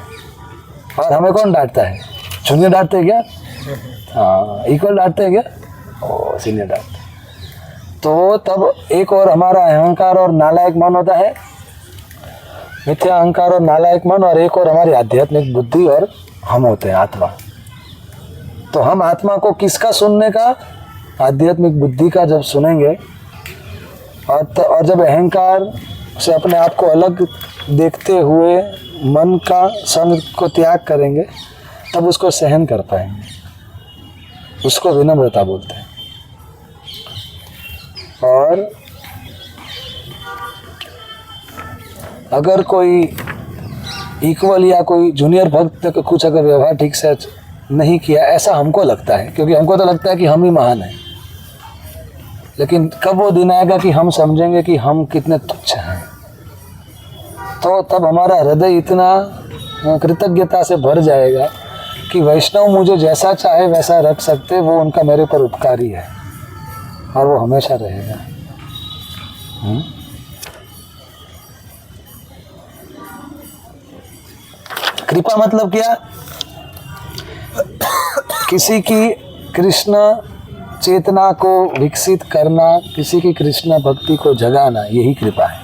और हमें कौन डांटता है? जूनियर डांटते हैं क्या? हाँ, इक्वल डांटते हैं क्या? ओ, सीनियर डांटते। तो तब एक और हमारा अहंकार और नालायक मन होता है, मिथ्या अहंकार और नालायक मन, और एक और हमारी आध्यात्मिक बुद्धि और हम होते हैं आत्मा। तो हम आत्मा को किसका सुनने का? आध्यात्मिक बुद्धि का जब सुनेंगे और जब अहंकार से अपने आप को अलग देखते हुए मन का संग को त्याग करेंगे, तब उसको सहन कर पाएंगे। उसको विनम्रता बोलते हैं। और अगर कोई इक्वल या कोई जूनियर भक्त का कुछ अगर व्यवहार ठीक से नहीं किया, ऐसा हमको लगता है, क्योंकि हमको तो लगता है कि हम ही महान हैं। लेकिन कब वो दिन आएगा कि हम समझेंगे कि हम कितने तुच्छ हैं, तो तब हमारा हृदय इतना कृतज्ञता से भर जाएगा कि वैष्णव मुझे जैसा चाहे वैसा रख सकते, वो उनका मेरे पर उपकारी है और वो हमेशा रहेगा। कृपा मतलब क्या? किसी की कृष्ण चेतना को विकसित करना, किसी की कृष्ण भक्ति को जगाना, यही कृपा है।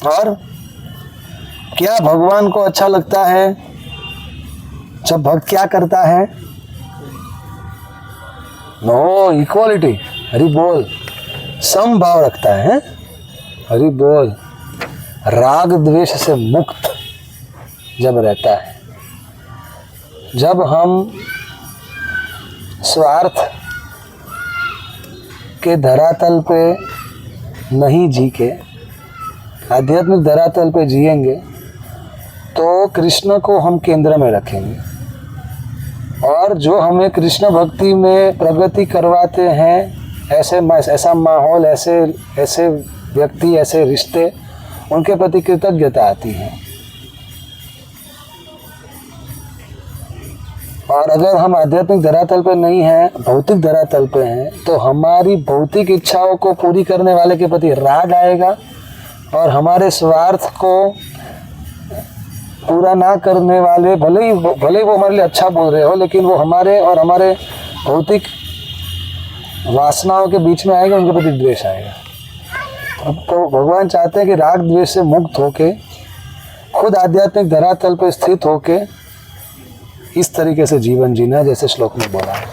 और क्या भगवान को अच्छा लगता है जब भक्त क्या करता है? नो, इक्वालिटी, हरि बोल, समभाव रखता है, हरि बोल, राग द्वेष से मुक्त जब रहता है, जब हम स्वार्थ के धरातल पे नहीं जी के आध्यात्मिक धरातल पे जिएंगे, तो कृष्ण को हम केंद्र में रखेंगे। और जो हमें कृष्ण भक्ति में प्रगति करवाते हैं, ऐसा माहौल, ऐसे व्यक्ति, ऐसे रिश्ते, उनके प्रति कृतज्ञता आती है। और अगर हम आध्यात्मिक धरातल पे नहीं हैं, भौतिक धरातल पे हैं, तो हमारी भौतिक इच्छाओं को पूरी करने वाले के प्रति राग आएगा, और हमारे स्वार्थ को पूरा ना करने वाले, भले ही वो हमारे लिए अच्छा बोल रहे हो, लेकिन वो हमारे और हमारे भौतिक वासनाओं के बीच में आएगा, उनके प्रति द्वेष आएगा। तो भगवान चाहते हैं कि राग द्वेष से मुक्त होके, खुद आध्यात्मिक धरातल पर स्थित होके इस तरीके से जीवन जीना, जैसे श्लोक में बोला है,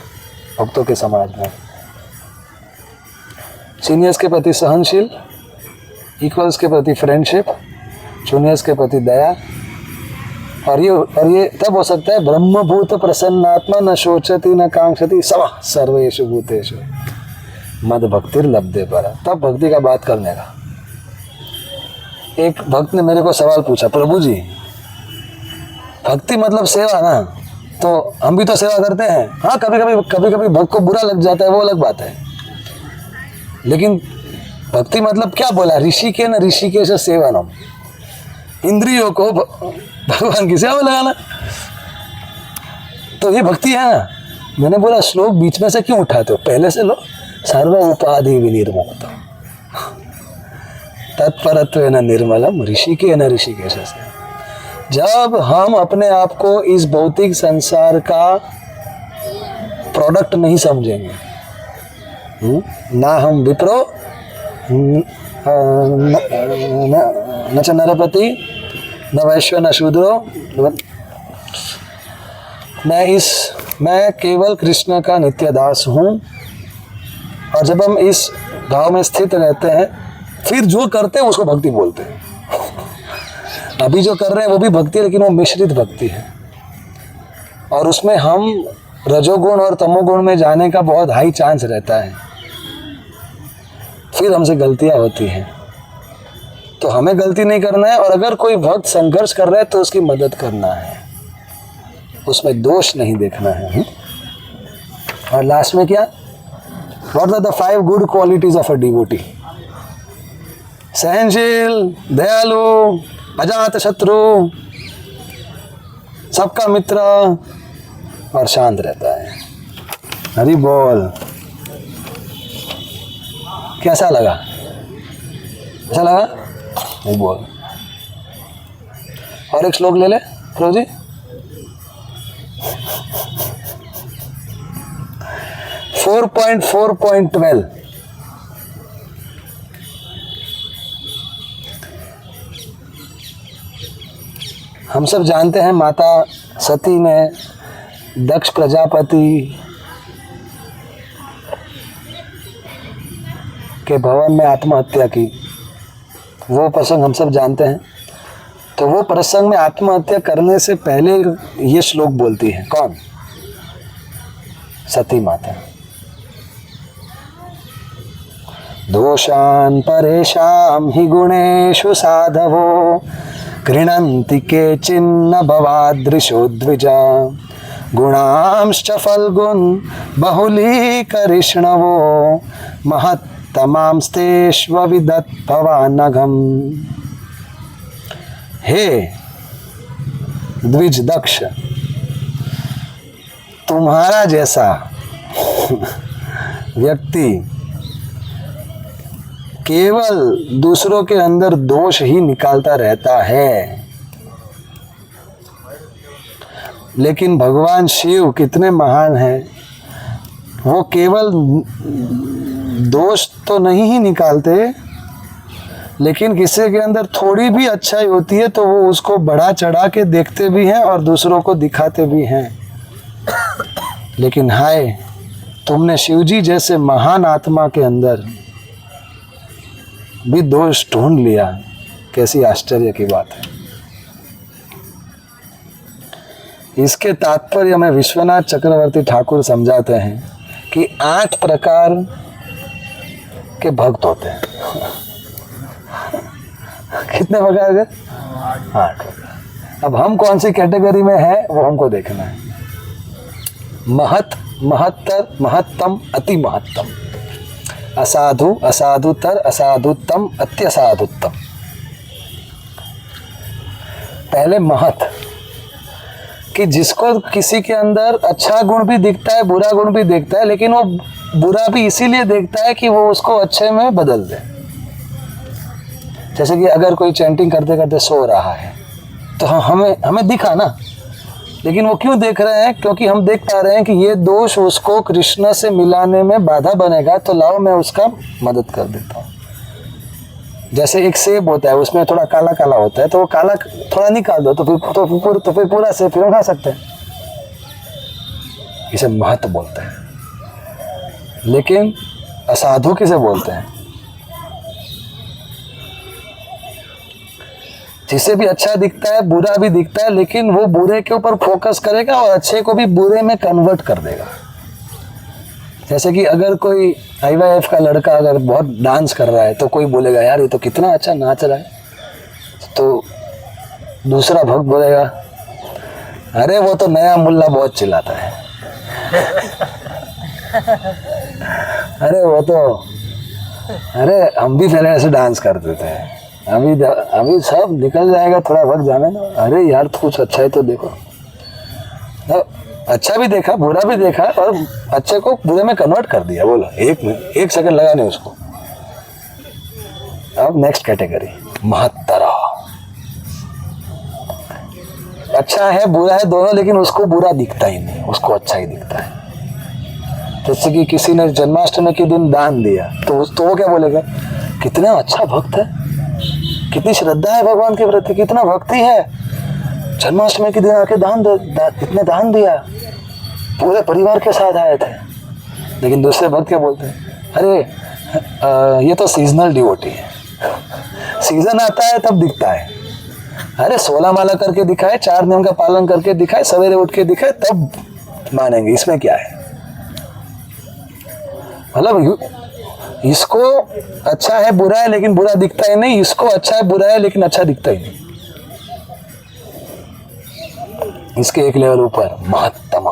भक्तों के समाज में सीनियर्स के प्रति सहनशील, इक्वल्स के प्रति फ्रेंडशिप, जूनियर्स के प्रति दया। और ये तब हो सकता है, ब्रह्मभूत प्रसन्नात्मा न शोचति न कांक्षति समः सर्वेषु भूतेषु मद भक्तिर लब्धे पर। तब भक्ति का बात करने का। एक भक्त ने मेरे को सवाल पूछा, प्रभु जी भक्ति मतलब सेवा ना, तो हम भी तो सेवा करते हैं। हाँ, कभी कभी भक्त को बुरा लग जाता है, वो अलग बात है, लेकिन भक्ति मतलब क्या बोला? ऋषि न ऋषिकेश सेवनम, इंद्रियों को भगवान की सेवा में लगाना, तो ये भक्ति है ना। मैंने बोला श्लोक बीच में से क्यों उठाते हो, पहले से लो। सर्व उपाधि विनिर्मुक्त तत्परत्वेन निर्मलम ऋषिकेन ऋषिकेश से। जब हम अपने आप को इस भौतिक संसार का प्रोडक्ट नहीं समझेंगे, ना हम विप्रो न च नरपति न वैश्य न शूद्रो, मैं केवल कृष्ण का नित्य दास हूँ। और जब हम इस भाव में स्थित रहते हैं, फिर जो करते हैं उसको भक्ति बोलते हैं। अभी जो कर रहे हैं वो भी भक्ति है, लेकिन वो मिश्रित भक्ति है, और उसमें हम रजोगुण और तमोगुण में जाने का बहुत हाई चांस रहता है। फिर हमसे गलतियां होती हैं, तो हमें गलती नहीं करना है। और अगर कोई भक्त संघर्ष कर रहा है तो उसकी मदद करना है, उसमें दोष नहीं देखना है। और लास्ट में क्या, what are the 5 good qualities of a devotee? सहनशील, दयालु, अजात शत्रु, सबका मित्र और शांत रहता है। हरि बोल। कैसा लगा? अच्छा लगा? हरि बोल। और एक श्लोक ले ले प्रभु जी। 4.4.12 हम सब जानते हैं, माता सती ने दक्ष प्रजापति के भवन में आत्महत्या की। वो प्रसंग हम सब जानते हैं। तो वो प्रसंग में आत्महत्या करने से पहले ये श्लोक बोलती है। कौन? सती माता। दोषान् परेषां हि गुणेषु साधवो गृह्णन्ति केचिन्न भवादृशो द्विजा गुणांश्च फल्गुन् बहुलीकरिष्णवो महत्तमांस्तेष्वविदत् भवानघम्। हे द्विज दक्ष, तुम्हारा जैसा व्यक्ति केवल दूसरों के अंदर दोष ही निकालता रहता है, लेकिन भगवान शिव कितने महान हैं, वो केवल दोष तो नहीं ही निकालते, लेकिन किसी के अंदर थोड़ी भी अच्छाई होती है तो वो उसको बढ़ा चढ़ा के देखते भी हैं और दूसरों को दिखाते भी हैं। लेकिन हाय, तुमने शिवजी जैसे महान आत्मा के अंदर भी दोष ढूंढ लिया, कैसी आश्चर्य की बात है। इसके तात्पर्य में विश्वनाथ चक्रवर्ती ठाकुर समझाते हैं कि 8 प्रकार के भक्त होते हैं। कितने प्रकार के? 8 प्रकार। अब हम कौन सी कैटेगरी में है वो हमको देखना है। महत, महत्तर, महत्तम, अति महत्तम, असाधु, असाधुतर, असाधुतम, अत्यसाधुतम। पहले महत, कि जिसको किसी के अंदर अच्छा गुण भी दिखता है, बुरा गुण भी दिखता है, लेकिन वो बुरा भी इसीलिए देखता है कि वो उसको अच्छे में बदल दे। जैसे कि अगर कोई चैंटिंग करते करते सो रहा है तो हमें दिखा ना, लेकिन वो क्यों देख रहे हैं? क्योंकि हम देख पा रहे हैं कि ये दोष उसको कृष्ण से मिलाने में बाधा बनेगा, तो लाओ मैं उसका मदद कर देता हूँ। जैसे एक सेब होता है, उसमें थोड़ा काला काला होता है, तो वो काला थोड़ा निकाल दो तो फिर पूरा सेब फिर खा सकते हैं। इसे महत्व बोलते हैं। लेकिन असाधु किसे बोलते हैं? जिसे भी अच्छा दिखता है, बुरा भी दिखता है, लेकिन वो बुरे के ऊपर फोकस करेगा और अच्छे को भी बुरे में कन्वर्ट कर देगा। जैसे कि अगर कोई IYF का लड़का अगर बहुत डांस कर रहा है तो कोई बोलेगा यार ये तो कितना अच्छा नाच रहा है, तो दूसरा भक्त बोलेगा अरे वो तो नया मुल्ला बहुत चिल्लाता है। अरे हम भी पहले ऐसे डांस करते थे, अभी सब निकल जाएगा, थोड़ा वक्त जाने दो। अरे यार कुछ अच्छा है तो देखो। अच्छा भी देखा, बुरा भी देखा, और अच्छे को बुरे में कन्वर्ट कर दिया। बोलो एक सेकंड लगा नहीं उसको। अब नेक्स्ट कैटेगरी, महत्तरा। अच्छा है बुरा है दोनों, लेकिन उसको बुरा दिखता ही नहीं, उसको अच्छा ही दिखता है। जैसे कि किसी ने जन्माष्टमी के दिन दान दिया तो वो क्या बोलेगा, कितना अच्छा भक्त है, कितनी श्रद्धा है भगवान के प्रति, कितना भक्ति है, जन्माष्टमी के दिन आके इतने दान दिया, पूरे परिवार के साथ आए थे। लेकिन दूसरे भक्त क्या बोलते हैं, अरे ये तो सीजनल डिवोटी है, सीजन आता है तब दिखता है। अरे 16 माला करके दिखाए, 4 नियम का पालन करके दिखाए, सवेरे उठ के दिखाए, तब मानेंगे। इसमें क्या है? मतलब इसको अच्छा है बुरा है लेकिन बुरा दिखता ही नहीं, इसको अच्छा है बुरा है लेकिन अच्छा दिखता ही नहीं। इसके एक लेवल ऊपर महत्तमा,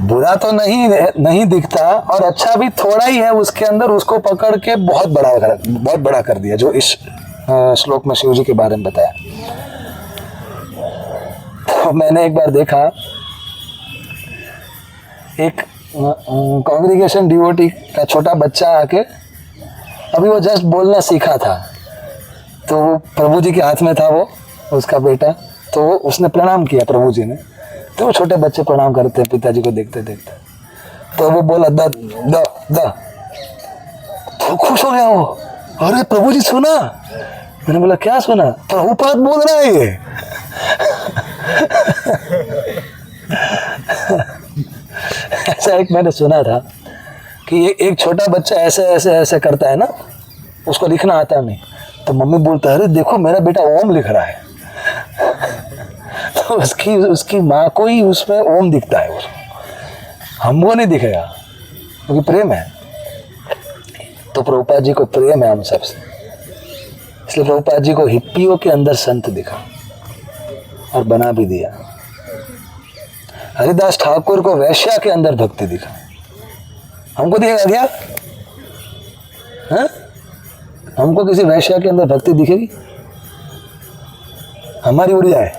बुरा तो नहीं दिखता और अच्छा भी थोड़ा ही है उसके अंदर, उसको पकड़ के बहुत बड़ा कर दिया, जो इस श्लोक में शिव जी के बारे में बताया। तो मैंने एक बार देखा, एक कांग्रीगेशन डिवोटी का छोटा बच्चा आके, अभी वो जस्ट बोलना सीखा था, तो वो प्रभु जी के हाथ में था वो उसका बेटा, तो वो उसने प्रणाम किया प्रभु जी ने। तो वो छोटे बच्चे प्रणाम करते हैं पिताजी को देखते देखते, तो वो बोला द द द, तो खुश हो गया वो, अरे प्रभु जी सुना। मैंने बोला क्या सुना? प्रभुपाद बोल रहा है ये। ऐसा एक मैंने सुना था कि एक छोटा बच्चा ऐसे ऐसे ऐसे करता है ना, उसको लिखना आता नहीं, तो मम्मी बोलता है अरे देखो मेरा बेटा ओम लिख रहा है। तो उसकी माँ को ही उसमें ओम दिखता है, उसको हमको नहीं दिखेगा, क्योंकि प्रेम है। तो प्रभुपाद जी को प्रेम है हम सबसे, इसलिए प्रभुपाद जी को हिप्पियों के अंदर संत दिखा और बना भी दिया। हरिदास ठाकुर को वैश्या के अंदर भक्ति दिखा। हमको दिखेगा क्या? हाँ? हमको किसी वैश्या के अंदर भक्ति दिखेगी? हमारी उड़िया है।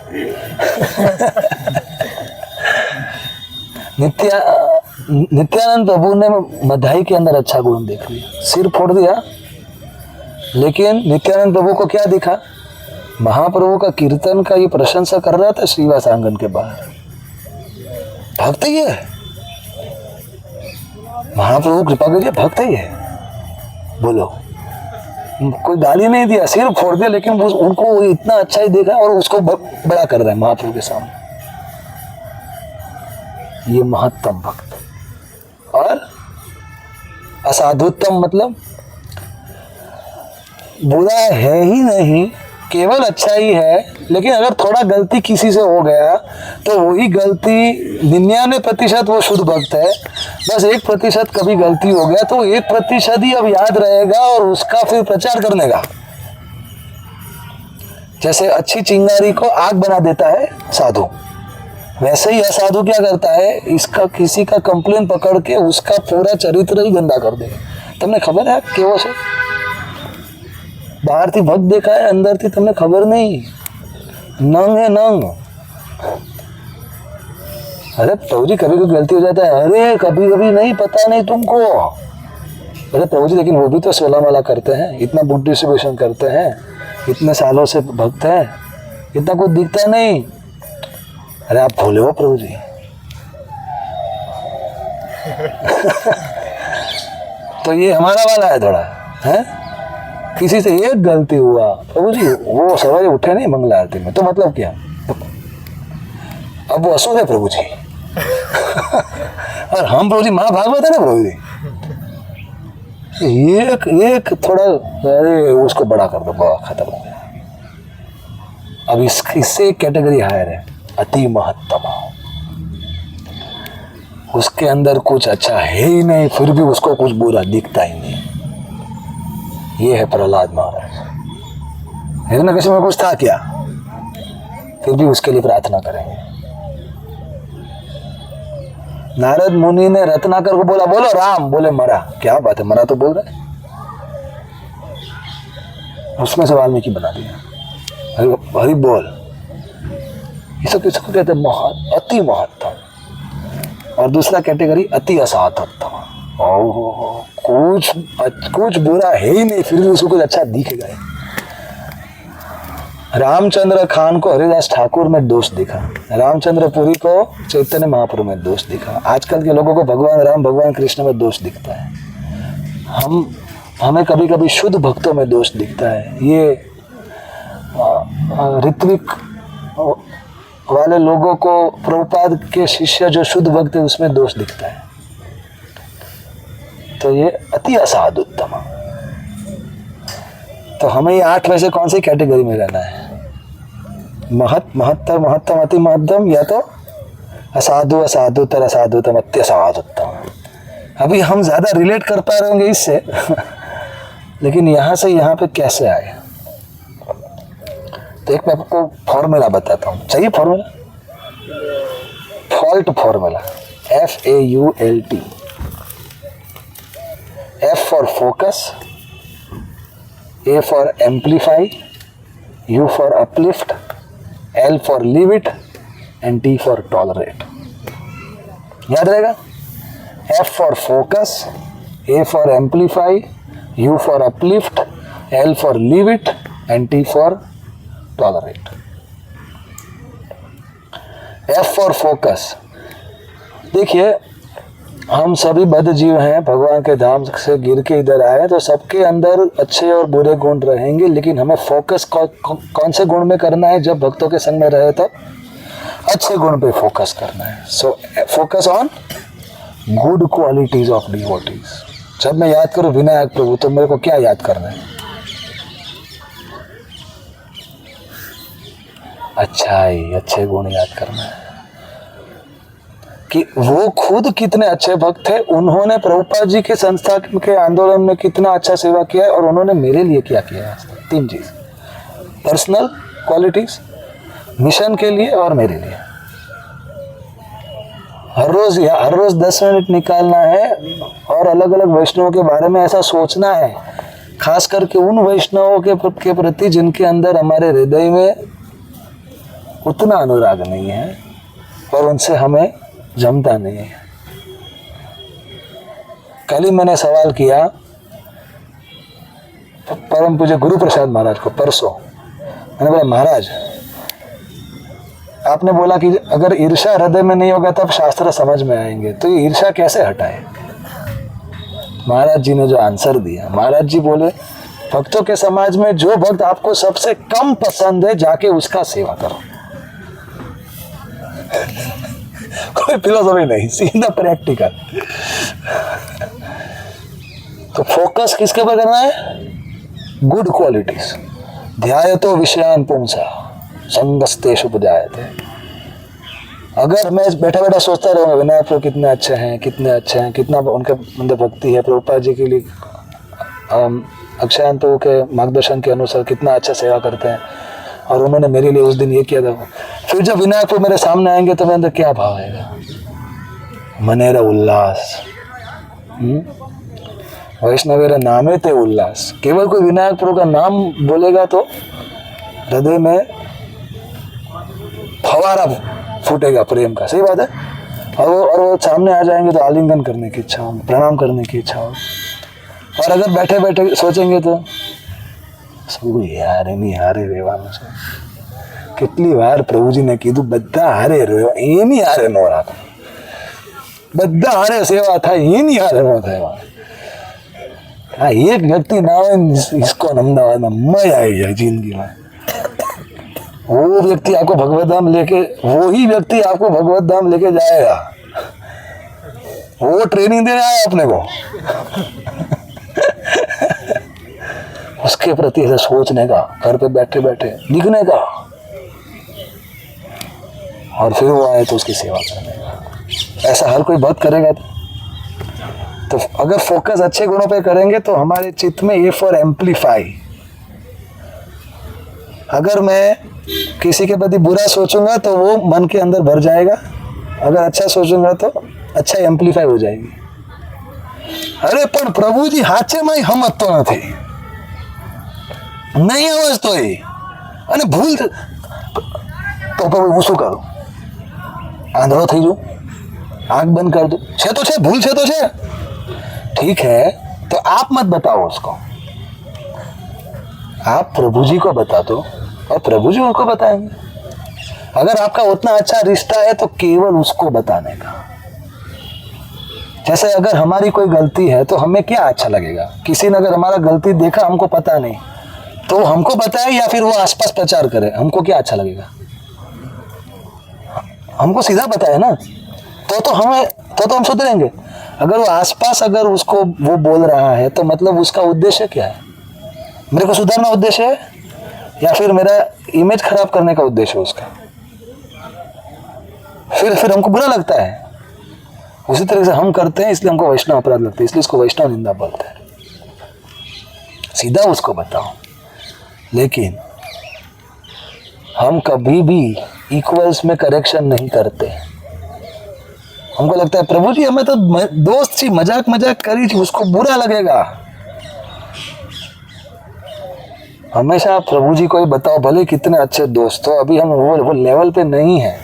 नित्यानंद प्रभु ने बधाई के अंदर अच्छा गुण देख लिया, सिर फोड़ दिया, लेकिन नित्यानंद प्रभु को क्या दिखा? महाप्रभु का कीर्तन का ये प्रशंसा कर रहा था श्रीवास आंगन के बाहर। भक्त ही है, महाप्रभु कृपा कीजिए, भक्त ही है। बोलो, कोई गाली नहीं दिया, सिर फोड़ दिया, लेकिन उनको इतना अच्छा ही देखा और उसको बड़ा कर रहा है महाप्रभु के सामने। ये महत्तम भक्त। और असाधुत्तम मतलब बुरा है ही नहीं, केवल अच्छा ही है, लेकिन अगर थोड़ा गलती किसी से हो गया तो वही गलती 99% वो शुद्ध भक्त है, बस 1% कभी गलती हो गया तो 1% ही अब याद रहेगा और उसका फिर प्रचार करने का। जैसे अच्छी चिंगारी को आग बना देता है साधु, वैसे ही असाधु क्या करता है, इसका किसी का कंप्लेन पकड़ के उसका पूरा चरित्र ही गंदा कर देगा। तुमने खबर है केवल से बाहर थी भक्त देखा है, अंदर थी तुमने खबर नहीं, नंग है नंग। अरे प्रभु जी कभी कभी गलती हो जाता है, अरे कभी कभी नहीं, पता नहीं तुमको। अरे प्रभु जी लेकिन वो भी तो 16 माला करते हैं, इतना बुक डिस्ट्रीब्यूशन करते हैं, इतने सालों से भक्त हैं, इतना कुछ दिखता नहीं। अरे आप भूले हो प्रभु जी। तो ये हमारा वाला है थोड़ा है, किसी से एक गलती हुआ प्रभु जी वो सवेरे उठे नहीं मंगला आरती में, तो मतलब क्या, अब वो असुर है प्रभु जी। और हम प्रभु जी महाभागवत है ना प्रभु जी, एक थोड़ा अरे उसको बड़ा कर दो, खत्म हो गया। अब इससे एक कैटेगरी हायर है, अति महत्तम। उसके अंदर कुछ अच्छा है ही नहीं, फिर भी उसको कुछ बुरा दिखता ही नहीं। ये है प्रहलाद महाराज। हिरण्यकशिपु में कुछ था क्या, फिर भी उसके लिए प्रार्थना करेंगे। नारद मुनि ने रत्नाकर को बोला, बोलो राम, बोले मरा। क्या बात है, मरा तो बोल रहे। उसमें से वाल्मीकि बना दिया, हरि बोल। ये सब किसको कहते हैं? अति महत्तम। और दूसरा कैटेगरी अति असाधुत्तम। कुछ बुरा है ही नहीं, फिर भी उसको कुछ अच्छा दिखेगा। रामचंद्र खान को हरिदास ठाकुर में दोष दिखा, रामचंद्र पुरी को चैतन्य महाप्रभु में दोष दिखा। आजकल के लोगों को भगवान राम भगवान कृष्ण में दोष दिखता है, हमें कभी कभी शुद्ध भक्तों में दोष दिखता है। ये ऋत्विक वाले लोगों को प्रभुपाद के शिष्य जो शुद्ध भक्त है उसमें दोष दिखता है। तो ये अति असाधुत्तम। तो हमें ये 8 में से कौन सी कैटेगरी में रहना है? महत्तर महत्तम अति महत्तम, या तो असाधु असाधुतर असाधुतम अति असाधुत्तम। अभी हम ज्यादा रिलेट कर पा रहे होंगे इससे। लेकिन यहाँ से यहाँ पे कैसे आए, तो एक मैं आपको फॉर्मूला बताता हूँ। चाहिए formula? Fault formula, FAULT। F for focus, A for amplify, U for uplift, L for leave it and T for tolerate। याद रहेगा? F for focus, A for amplify, U for uplift, L for leave it and T for tolerate। F for focus, देखिए हम सभी बद्ध जीव हैं, भगवान के धाम से गिर के इधर आए, तो सबके अंदर अच्छे और बुरे गुण रहेंगे, लेकिन हमें फोकस कौन से गुण में करना है? जब भक्तों के संग में रहे तो अच्छे गुण पे फोकस करना है। So focus on good qualities of devotees. जब मैं याद करूं विनायक प्रभु, तो मेरे को क्या याद करना है? अच्छाई, अच्छे गुण याद करना है। कि वो खुद कितने अच्छे भक्त थे, उन्होंने प्रभुपाद जी के संस्था के आंदोलन में कितना अच्छा सेवा किया है, और उन्होंने मेरे लिए क्या किया है। 3 चीज, पर्सनल क्वालिटीज, मिशन के लिए और मेरे लिए। हर रोज 10 मिनट निकालना है और अलग अलग वैष्णवों के बारे में ऐसा सोचना है, खास करके उन वैष्णवों के प्रति जिनके अंदर हमारे हृदय में उतना अनुराग नहीं है और उनसे हमें जमता नहीं है। कल ही मैंने सवाल किया परम पूज्य गुरु प्रसाद महाराज को, परसों मैंने बोला, महाराज आपने बोला कि अगर ईर्ष्या हृदय में नहीं होगा तब शास्त्र समझ में आएंगे, तो ये ईर्ष्या कैसे हटाए। महाराज जी ने जो आंसर दिया, महाराज जी बोले, भक्तों के समाज में जो भक्त आपको सबसे कम पसंद है जाके उसका सेवा करो। कोई फिलोसफी नहीं, सीधा प्रैक्टिकल। तो फोकस किसके ऊपर करना है? Good qualities. ध्यायतो विषयान पुंसा संगस्तेषु बुधायते। अगर मैं बैठा बैठा सोचता रहूंगा विनायक प्रभु कितने अच्छे हैं, कितने अच्छे हैं, कितना उनके अंदर भक्ति है, प्रभुपाद जी के लिए अक्षयान प्रभु के मार्गदर्शन के अनुसार कितना अच्छा सेवा करते हैं, और उन्होंने मेरे लिए उस दिन ये किया था, फिर जब विनायक प्रभु मेरे सामने आएंगे तो मेरे अंदर क्या भाव आएगा? मनेरा उल्लास। वैष्णवेरा नामे ते उल्लास। केवल कोई विनायक प्रभु का नाम बोलेगा तो हृदय में फवारा फूटेगा प्रेम का। सही बात है। और वो सामने आ जाएंगे तो आलिंगन करने की इच्छा होगी, प्रणाम करने की इच्छा होगी। और अगर बैठे बैठे सोचेंगे तो सब यार नहीं हारे रेवानो છે, કેટલી વાર પ્રભુજીને કીધું બધા હારે રહ્યો, એની હારે ન રાખો, બધા હારે સેવા થાય, એની હારે ન થાય। हाँ, एक व्यक्ति ना हो इसको अहमदाबाद में मजा आई जाए जिंदगी में। वो व्यक्ति आपको भगवत धाम लेके, वही व्यक्ति आपको भगवत धाम लेके जाएगा। वो ट्रेनिंग देने आया अपने को। उसके प्रति ऐसे सोचने का, घर पे बैठे बैठे लिखने का, और फिर वो आए तो उसकी सेवा करने का। ऐसा हर कोई भक्त करेगा। तो अगर फोकस अच्छे गुणों पे करेंगे तो हमारे चित्त में ए फॉर एम्पलीफाई। अगर मैं किसी के प्रति बुरा सोचूंगा तो वो मन के अंदर भर जाएगा, अगर अच्छा सोचूंगा तो अच्छा एम्पलीफाई हो जाएगी। अरे पण प्रभुजी हाचे में हमत तो नहीं, नहीं समझतो એ અને ભૂલ તો હું શું કરું? આંધળો થઈ જાઉં, आंख बंद कर दो? છે तो છે, भूल છે तो છે। ठीक है, तो आप मत बताओ उसको, आप प्रभु जी को बता दो और प्रभु जी उनको बताएंगे। अगर आपका उतना अच्छा रिश्ता है तो केवल उसको बताने का। जैसे अगर हमारी कोई गलती है तो हमें क्या अच्छा लगेगा? किसी ने अगर हमारा गलती देखा, हमको पता नहीं, तो हमको बताए या फिर वो आसपास प्रचार करे, हमको क्या अच्छा लगेगा? हमको सीधा बताए ना, तो हमें तो हम सुधरेंगे। अगर वो आसपास अगर उसको वो बोल रहा है तो मतलब उसका उद्देश्य क्या है? मेरे को सुधारना उद्देश्य है या फिर मेरा इमेज खराब करने का उद्देश्य है उसका? फिर हमको बुरा लगता है। उसी तरह से हम करते हैं, इसलिए हमको वैष्णव अपराध लगता है, इसलिए इसको वैष्णव निंदा बोलते हैं। सीधा उसको बताओ। लेकिन हम कभी भी इक्वल्स में करेक्शन नहीं करते। हमको लगता है प्रभु जी हमें तो दोस्त थी, मजाक करी थी, उसको बुरा लगेगा। हमेशा प्रभु जी को ही बताओ, भले कितने अच्छे दोस्त हो, अभी हम वो लेवल पे नहीं है।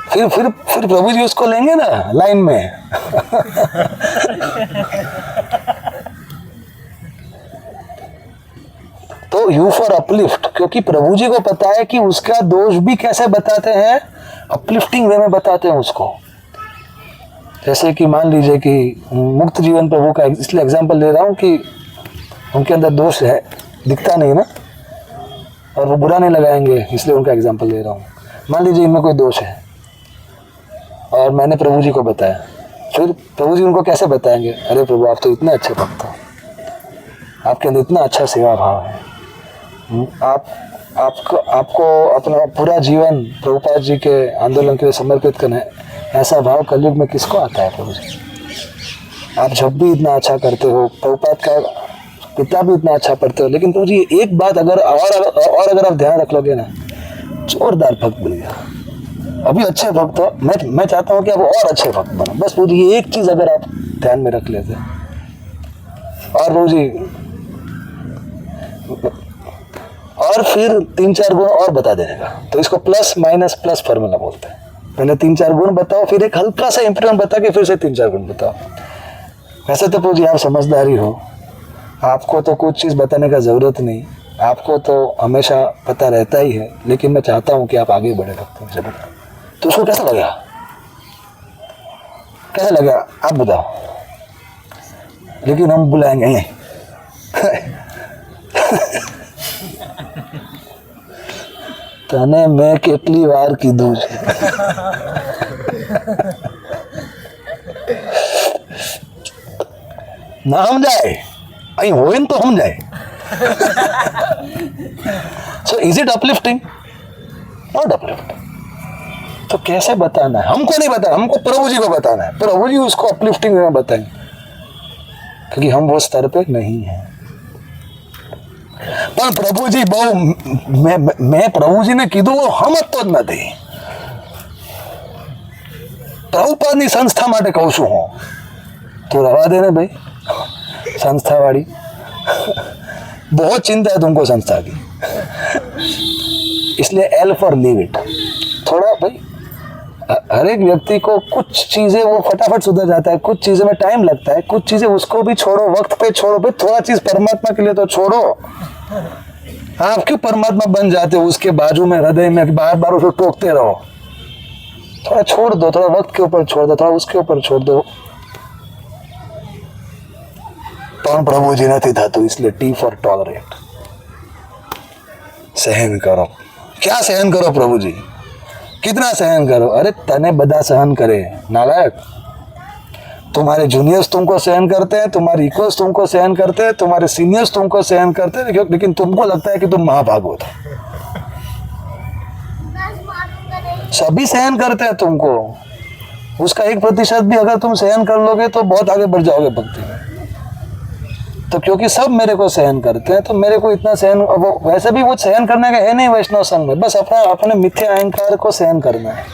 फिर प्रभु जी उसको लेंगे ना लाइन में। तो यू फॉर अपलिफ्ट, क्योंकि प्रभु जी को पता है कि उसका दोष भी कैसे बताते हैं, अपलिफ्टिंग वे में बताते हैं उसको। जैसे कि मान लीजिए कि मुक्त जीवन प्रभु का इसलिए एग्जांपल ले रहा हूँ कि उनके अंदर दोष है, दिखता नहीं ना, और वो बुरा नहीं लगाएंगे, इसलिए उनका एग्जांपल ले रहा हूँ। मान लीजिए इनमें कोई दोष है और मैंने प्रभु जी को बताया, फिर प्रभु जी उनको कैसे बताएंगे? अरे प्रभु, आप तो इतने अच्छे भक्त हो, आपके अंदर इतना अच्छा सेवा भाव है, आपको अपना पूरा जीवन प्रभुपाद जी के आंदोलन के लिए समर्पित ऐसा भाव कलयुग में किसको आता है प्रभु जी? आप जब भी इतना अच्छा करते हो, प्रभुपाद का किताब भी इतना अच्छा पढ़ते हो, लेकिन प्रभु जी एक बात अगर अगर आप ध्यान रख लोगे ना, जोरदार भक्त बन गया। अभी अच्छे भक्त हो, मैं चाहता हूँ कि आप और अच्छे भक्त बनो। बस प्रभु जी एक चीज अगर आप ध्यान में रख लेते, और प्रभु जी और फिर 3-4 गुण और बता देने का, तो इसको प्लस माइनस प्लस फार्मूला बोलते हैं। पहले 3-4 गुण बताओ, फिर एक हल्का सा इंप्रूवमेंट बता के फिर से 3-4 गुण बताओ। वैसे तो प्रभु जी आप समझदारी हो, आपको तो कुछ चीज़ बताने का ज़रूरत नहीं, आपको तो हमेशा पता रहता ही है, लेकिन मैं चाहता हूँ कि आप आगे बढ़े रखते हैं। तो उसको कैसा लगा, कैसा लगा आप बताओ। लेकिन हम बुलाएंगे तने मैं કેટલી વાર કીધું છે ना समझाए, अहीं होए तो समझाए। So is it uplifting? Not uplifting. तो कैसे बताना है? हमको नहीं बताना, हमको प्रभु जी को बताना है। प्रभु जी उसको अपलिफ्टिंग में बताएंगे, क्योंकि हम वो स्तर पे नहीं हैं। पर प्रभु जी बहु मैं प्रभु जी ने कीधुं वो समजतो ज नथी। प्रभुपादनी संस्था माटे कहूं छुं हूं, तो रवा दे ने भाई संस्था वाली बहुत चिंता है तुमको संस्था की, इसलिए एल फॉर लीव इट। थोड़ा भाई हर एक व्यक्ति को कुछ चीजें वो फटाफट सुधर जाता है, कुछ चीजें में टाइम लगता है, कुछ चीजें उसको भी छोड़ो, वक्त पे छोड़ो भाई। थोड़ा चीज परमात्मा के लिए तो छोड़ो। आप क्यों परमात्मा बन जाते हो उसके बाजू में, हृदय में बार बार उसको टोकते रहो? थोड़ा छोड़ दो, थोड़ा वक्त के ऊपर छोड़ दो, थोड़ा उसके ऊपर छोड़ दो। तो प्रभु जी नहीं था, तो इसलिए टी फॉर टॉलरेट, सहन करो। क्या सहन करो प्रभु जी? कितना सहन करो? अरे तने बदा सहन करे नालायक। तुम्हारे जूनियर्स तुमको सहन करते हैं, तुम्हारे इक्वल्स तुमको सहन करते हैं, तुम्हारे सीनियर्स तुमको सहन करते हैं, लेकिन तुमको लगता है कि तुम महाभागवत हो। सभी सहन करते हैं तुमको, उसका 1% भी अगर तुम सहन कर लोगे तो बहुत आगे बढ़ जाओगे भक्ति में। तो क्योंकि सब मेरे को सहन करते हैं, तो मेरे को इतना सहन, वो वैसे भी वो सहन करने का है नहीं वैष्णव संघ में। बस अपने मिथ्या अहंकार को सहन करना है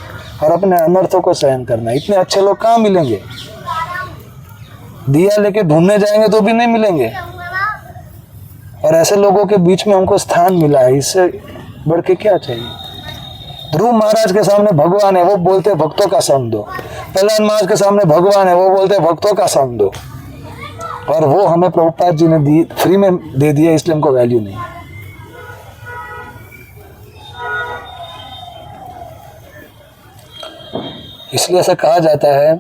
और अपने अनर्थों को सहन करना है। इतने अच्छे लोग कहाँ मिलेंगे? दिया लेके ढूंढने जाएंगे तो भी नहीं मिलेंगे। और ऐसे लोगों के बीच में हमको स्थान मिला है, इससे बढ़ के क्या चाहिए? ध्रुव महाराज के सामने भगवान है, वो बोलते भक्तों का संग दो। प्रहलाद महाराज के सामने भगवान है, वो बोलते भक्तों का संग दो। और वो हमें प्रभुपाद जी ने दी, फ्री में दे दिया, इसलिए हमको वैल्यू नहीं है। इसलिए ऐसा कहा जाता है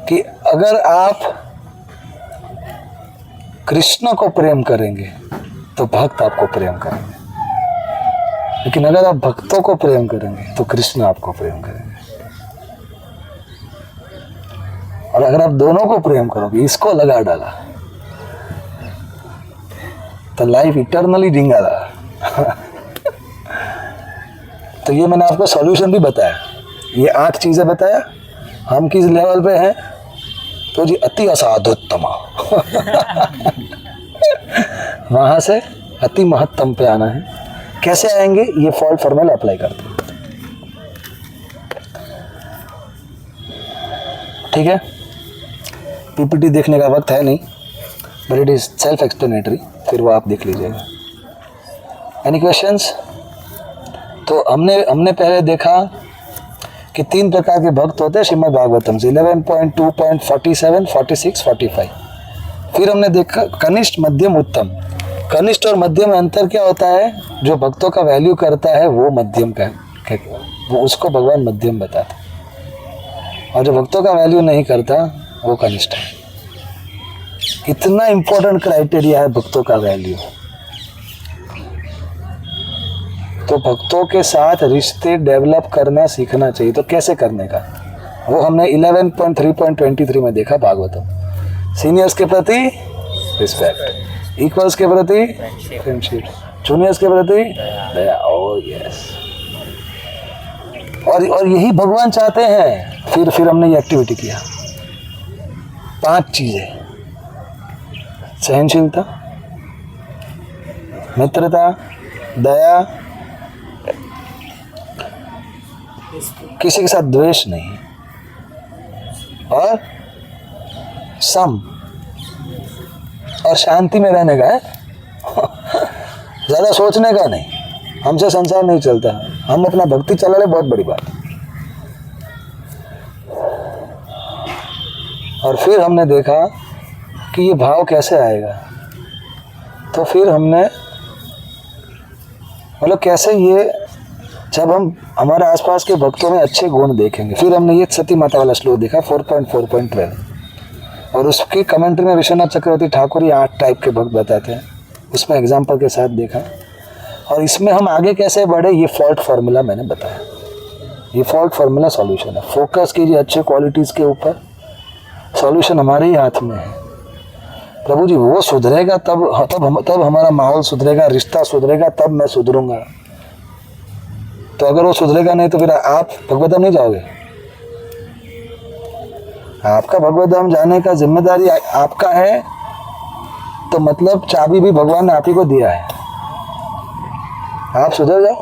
कि अगर आप कृष्ण को प्रेम करेंगे तो भक्त आपको प्रेम करेंगे, लेकिन अगर आप भक्तों को प्रेम करेंगे तो कृष्ण आपको प्रेम करेंगे। और अगर आप दोनों को प्रेम करोगे, इसको लगा डाला, तो लाइफ इटर्नली जिंगा रहा। तो ये मैंने आपको सॉल्यूशन भी बताया, ये 8 चीजें बताया। हम किस लेवल पे हैं? तो जी अति असाधुत्तम वहां से अति महत्तम पे आना है। कैसे आएंगे? ये फॉल्ट फॉर्मूला अप्लाई करते हैं। ठीक है, पीपीटी देखने का वक्त है नहीं, but it is self explanatory, फिर वो आप देख लीजिएगा। Any questions? तो हमने पहले देखा कि 3 प्रकार के भक्त होते हैं श्रीमद् भागवतम से, 11.2.47, 46, 45। फिर हमने देखा कनिष्ठ, मध्यम, उत्तम। कनिष्ठ और मध्यम में अंतर क्या होता है? जो भक्तों का वैल्यू करता है वो मध्यम का, वो उसको भगवान मध्यम बताते हैं, और जो भक्तों का वैल्यू नहीं करता वो कनिष्ठ है। इतना इंपॉर्टेंट क्राइटेरिया है भक्तों का वैल्यू। तो भक्तों के साथ रिश्ते डेवलप करना सीखना चाहिए। तो कैसे करने का, वो हमने 11.3.23 में देखा भागवतम। सीनियर्स के प्रति रिस्पेक्ट, इक्वल्स के प्रति फ्रेंडशिप, जूनियर्स के प्रति दया। ओह यस, और यही भगवान चाहते हैं। फिर हमने ये एक्टिविटी किया, 5 चीजें: सहनशीलता, मित्रता, दया, किसी के साथ द्वेष नहीं, और सम, और शांति में रहने का है। ज्यादा सोचने का नहीं, हमसे संसार नहीं चलता, हम अपना भक्ति चला ले, बहुत बड़ी बात। और फिर हमने देखा कि ये भाव कैसे आएगा, तो फिर हमने मतलब कैसे ये, जब हम हमारे आसपास के भक्तों में अच्छे गुण देखेंगे। फिर हमने ये सती माता वाला श्लोक देखा 4.4.12, और उसकी कमेंट्री में विश्वनाथ चक्रवर्ती ठाकुर ये 8 टाइप के भक्त बताते हैं, उसमें एग्जाम्पल के साथ देखा। और इसमें हम आगे कैसे बढ़े, ये फॉल्ट फार्मूला मैंने बताया। ये फॉल्ट फार्मूला सॉल्यूशन है। फोकस कीजिए अच्छे क्वालिटीज़ के ऊपर, सॉल्यूशन हमारे ही हाथ में है। प्रभु जी वो सुधरेगा तब हमारा माहौल सुधरेगा, रिश्ता सुधरेगा, तब मैं सुधरूंगा। तो अगर वो सुधरेगा नहीं तो फिर आप भगवत धाम नहीं जाओगे। आपका भगवत धाम जाने का जिम्मेदारी आपका है, तो मतलब चाबी भी भगवान ने आप ही को दिया है। आप सुधर जाओ,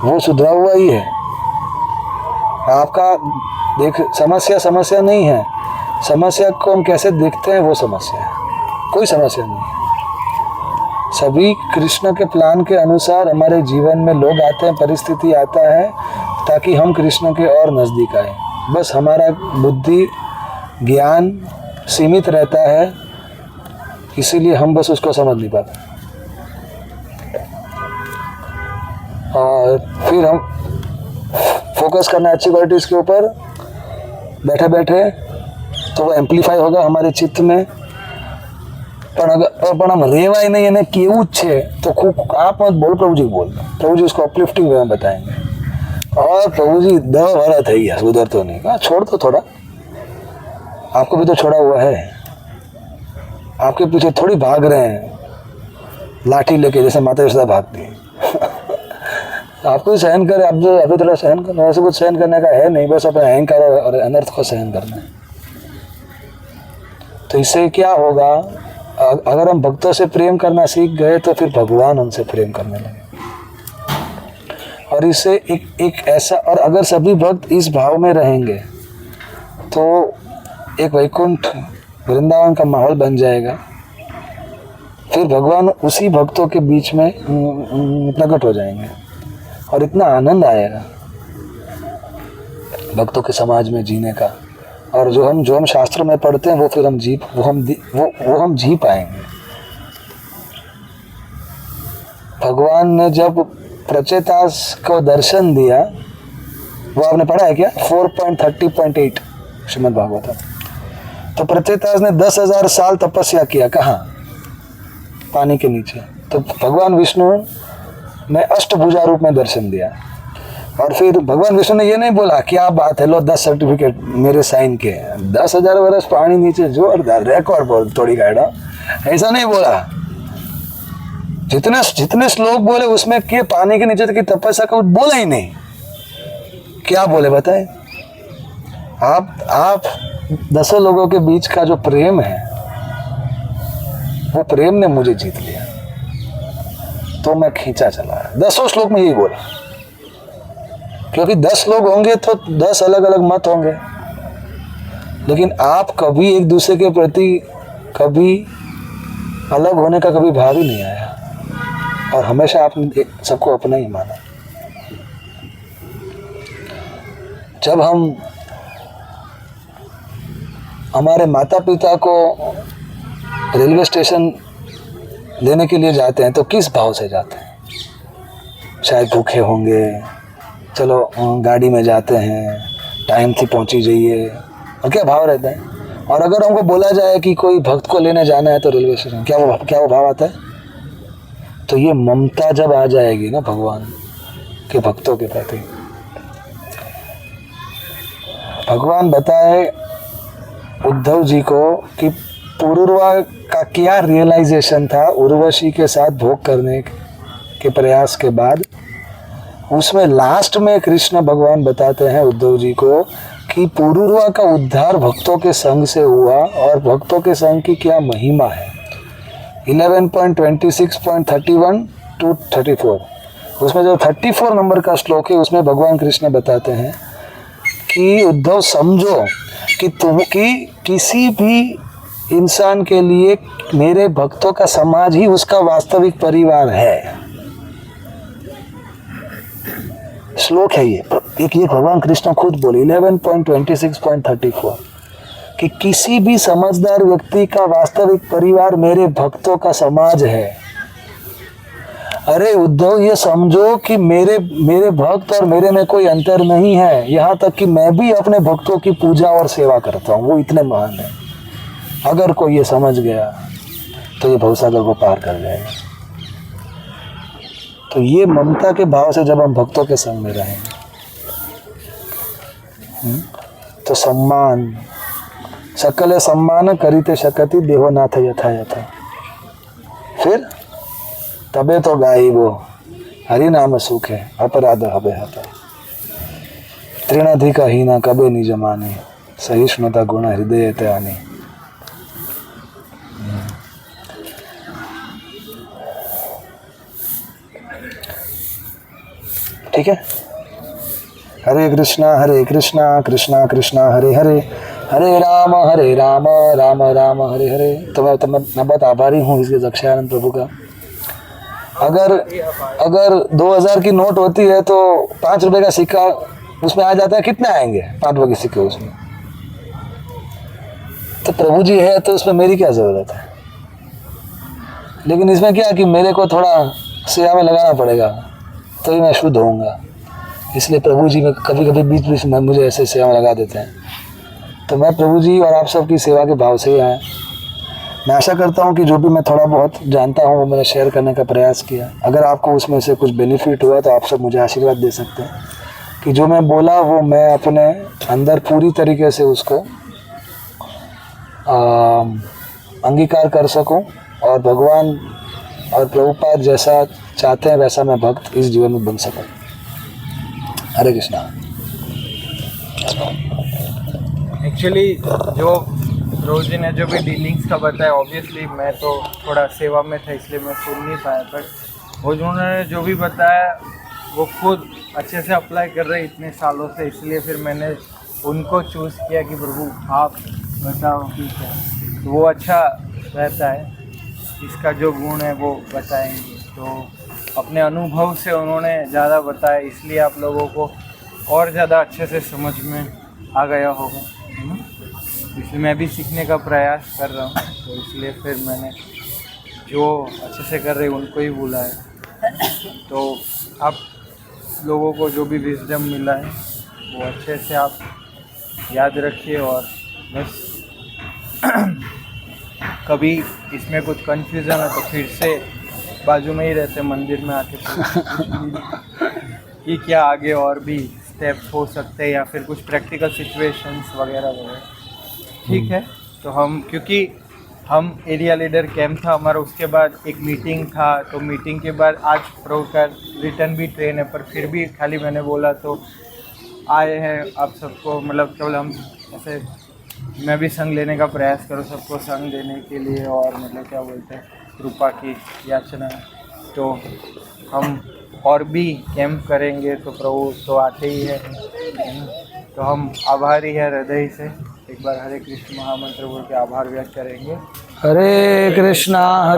वो सुधरा हुआ ही है। आपका देख समस्या नहीं है, समस्या को हम कैसे देखते हैं वो समस्या है, कोई समस्या नहीं है। सभी कृष्ण के प्लान के अनुसार हमारे जीवन में लोग आते हैं, परिस्थिति आता है ताकि हम कृष्ण के और नज़दीक आए। बस हमारा बुद्धि ज्ञान सीमित रहता है, इसीलिए हम बस उसको समझ नहीं पाते। और फिर हम फोकस करना अच्छी क्वालिटीज़ के ऊपर, बैठे बैठे तो वो एम्प्लीफाई होगा हमारे चित्त में। પણ हम रेवाय नहीं है केवू छे तो खूब आप मत बोल, प्रभु जी बोल, प्रभु जी उसको अपलिफ्टिंग वे में बताएंगे। और प्रभु जी 10 वर्ष है गया, उधर तो नहीं, कहा छोड़ तो थोड़ा, आपको भी तो छोड़ा हुआ है, आपके पीछे थोड़ी भाग रहे हैं लाठी लेके जैसे माता यशोदा भागती है। आपको भी सहन करे, आप जो अभी थोड़ा सहन करना, वैसे कुछ सहन करने का है नहीं, बस अपने अहंकार और अनर्थ को सहन करना है। तो इससे क्या होगा, अगर हम भक्तों से प्रेम करना सीख गए तो फिर भगवान हमसे प्रेम करने लगे। और इससे एक ऐसा, और अगर सभी भक्त इस भाव में रहेंगे तो एक वैकुंठ वृंदावन का माहौल बन जाएगा। फिर भगवान उसी भक्तों के बीच में प्रकट हो जाएंगे और इतना आनंद आएगा भक्तों के समाज में जीने का। और जो हम शास्त्रों में पढ़ते हैं वो फिर हम जी पाएंगे। भगवान ने जब प्रचेतास को दर्शन दिया, वो आपने पढ़ा है क्या 4.30.8 श्रीमद् भागवतम। तो प्रचेतास ने 10,000 साल तपस्या किया, कहाँ? पानी के नीचे। तो भगवान विष्णु ने अष्टभुजा रूप में दर्शन दिया। और फिर भगवान विष्णु ने ये नहीं बोला क्या बात है, लो 10 सर्टिफिकेट मेरे साइन के, 10,000 वर्ष पानी नीचे, जोरदार रिकॉर्ड बोल थोड़ी गाड़ा, ऐसा नहीं बोला। जितने श्लोक बोले उसमें के पानी के नीचे की तपस्या का बोला ही नहीं। क्या बोले बताए? आप 10 लोगों के बीच का जो प्रेम है, वो प्रेम ने मुझे जीत लिया, तो मैं खींचा चला। 10 श्लोक में यही बोला, क्योंकि 10 लोग होंगे तो 10 अलग अलग मत होंगे, लेकिन आप कभी एक दूसरे के प्रति कभी अलग होने का कभी भाव ही नहीं आया, और हमेशा आपने सबको अपना ही माना। जब हम हमारे माता पिता को रेलवे स्टेशन लेने के लिए जाते हैं तो किस भाव से जाते हैं? शायद भूखे होंगे, चलो गाड़ी में जाते हैं, टाइम से पहुंची जाइए, और क्या भाव रहता है। और अगर हमको बोला जाए कि कोई भक्त को लेने जाना है तो रेलवे स्टेशन, क्या वो भाव आता है? तो ये ममता जब आ जाएगी ना भगवान के भक्तों के प्रति। भगवान बताए उद्धव जी को कि पुरुरवा का क्या रियलाइजेशन था उर्वशी के साथ भोग करने के प्रयास के बाद, उसमें लास्ट में कृष्ण भगवान बताते हैं उद्धव जी को कि पूर्वा का उद्धार भक्तों के संग से हुआ और भक्तों के संग की क्या महिमा है। 11.26.31 to 34 उसमें जो 34 नंबर का श्लोक है उसमें भगवान कृष्ण बताते हैं कि उद्धव समझो कि किसी भी इंसान के लिए मेरे भक्तों का समाज ही उसका वास्तविक परिवार है। श्लोक है ये भगवान कृष्ण खुद बोले 11.26.34 कि किसी भी समझदार व्यक्ति का वास्तविक परिवार मेरे भक्तों का समाज है। अरे उद्धव ये समझो कि मेरे भक्त और मेरे में कोई अंतर नहीं है, यहाँ तक कि मैं भी अपने भक्तों की पूजा और सेवा करता हूँ, वो इतने महान है। अगर कोई ये समझ गया तो ये भवसागर को पार कर जाएगा। तो ये ममता के भाव से जब हम भक्तों के संग में रहें तो सम्मान सकले सम्मान करीते शकति देहोनाथ यथा यथा, फिर तबे तो गायबो हरि नाम सुख है अपराध हबे हता, तृणाधिक हीना कबे निज माने सहिष्णुता गुण हृदय ते आने। ठीक है। हरे कृष्णा कृष्णा कृष्णा हरे हरे, हरे राम राम राम हरे हरे। तो मैं बहुत आभारी हूँ इसके दक्षानंद प्रभु का। अगर 2000 की नोट होती है तो 5 रुपए का सिक्का उसमें आ जाता है, कितने आएंगे 5 रुपए के सिक्के उसमें? तो प्रभु जी है तो उसमें मेरी क्या जरूरत है। लेकिन इसमें क्या कि मेरे को थोड़ा सेवा में लगाना पड़ेगा तो ही मैं शुद्ध होऊंगा। इसलिए प्रभु जी में कभी बीच में मुझे ऐसे सेवा में लगा देते हैं। तो मैं प्रभु जी और आप सबकी सेवा के भाव से ही आया। मैं आशा करता हूँ कि जो भी मैं थोड़ा बहुत जानता हूँ वो मैंने शेयर करने का प्रयास किया। अगर आपको उसमें से कुछ बेनिफिट हुआ तो आप सब मुझे आशीर्वाद दे सकते हैं कि जो मैं बोला वो मैं अपने अंदर पूरी तरीके से उसको अंगीकार कर सकूं और भगवान और प्रभुपाद जैसा चाहते हैं वैसा मैं भक्त इस जीवन में बन सकूं। हरे कृष्णा। एक्चुअली जो रोज जी ने जो भी डीलिंग्स का बताया, ऑब्वियसली मैं तो थोड़ा सेवा में था इसलिए मैं सुन नहीं पाया, बट वो उन्होंने जो भी बताया वो खुद अच्छे से अप्लाई कर रहे इतने सालों से, इसलिए फिर मैंने उनको चूज़ किया कि प्रभु आप बताओ कि क्या तो वो अच्छा रहता है। इसका जो गुण है वो बताएंगे। तो अपने अनुभव से उन्होंने ज़्यादा बताया, इसलिए आप लोगों को और ज़्यादा अच्छे से समझ में आ गया होगा। इसलिए मैं भी सीखने का प्रयास कर रहा हूँ, तो इसलिए फिर मैंने जो अच्छे से कर रहे उनको ही बुलाया। तो आप लोगों को जो भी विजडम मिला है वो अच्छे से आप याद रखिए और बस कभी इसमें कुछ कन्फ्यूज़न है तो फिर से बाजू में ही रहते मंदिर में आके कि क्या आगे और भी स्टेप्स हो सकते हैं या फिर कुछ प्रैक्टिकल सिचुएशंस वगैरह वगैरह। ठीक है। तो हम क्योंकि हम एरिया लीडर कैंप था हमारा, उसके बाद एक मीटिंग था, तो मीटिंग के बाद आज प्रो का रिटर्न भी ट्रेन है, पर फिर भी खाली मैंने बोला तो आए हैं आप सबको, मतलब केवल हम ऐसे मैं भी संग लेने का प्रयास करूँ सबको संग देने के लिए और मतलब क्या बोलते हैं कृपा की याचना। तो हम और भी कैंप करेंगे तो प्रभु तो आते ही है ना। तो हम आभारी है हृदय से। एक बार हरे कृष्ण महामंत्र बोल के आभार व्यक्त करेंगे। Hare Krishna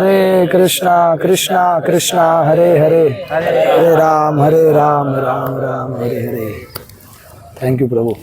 Krishna Krishna Hare Hare, Hare Ram Ram Ram Hare Hare. Thank you Prabhu.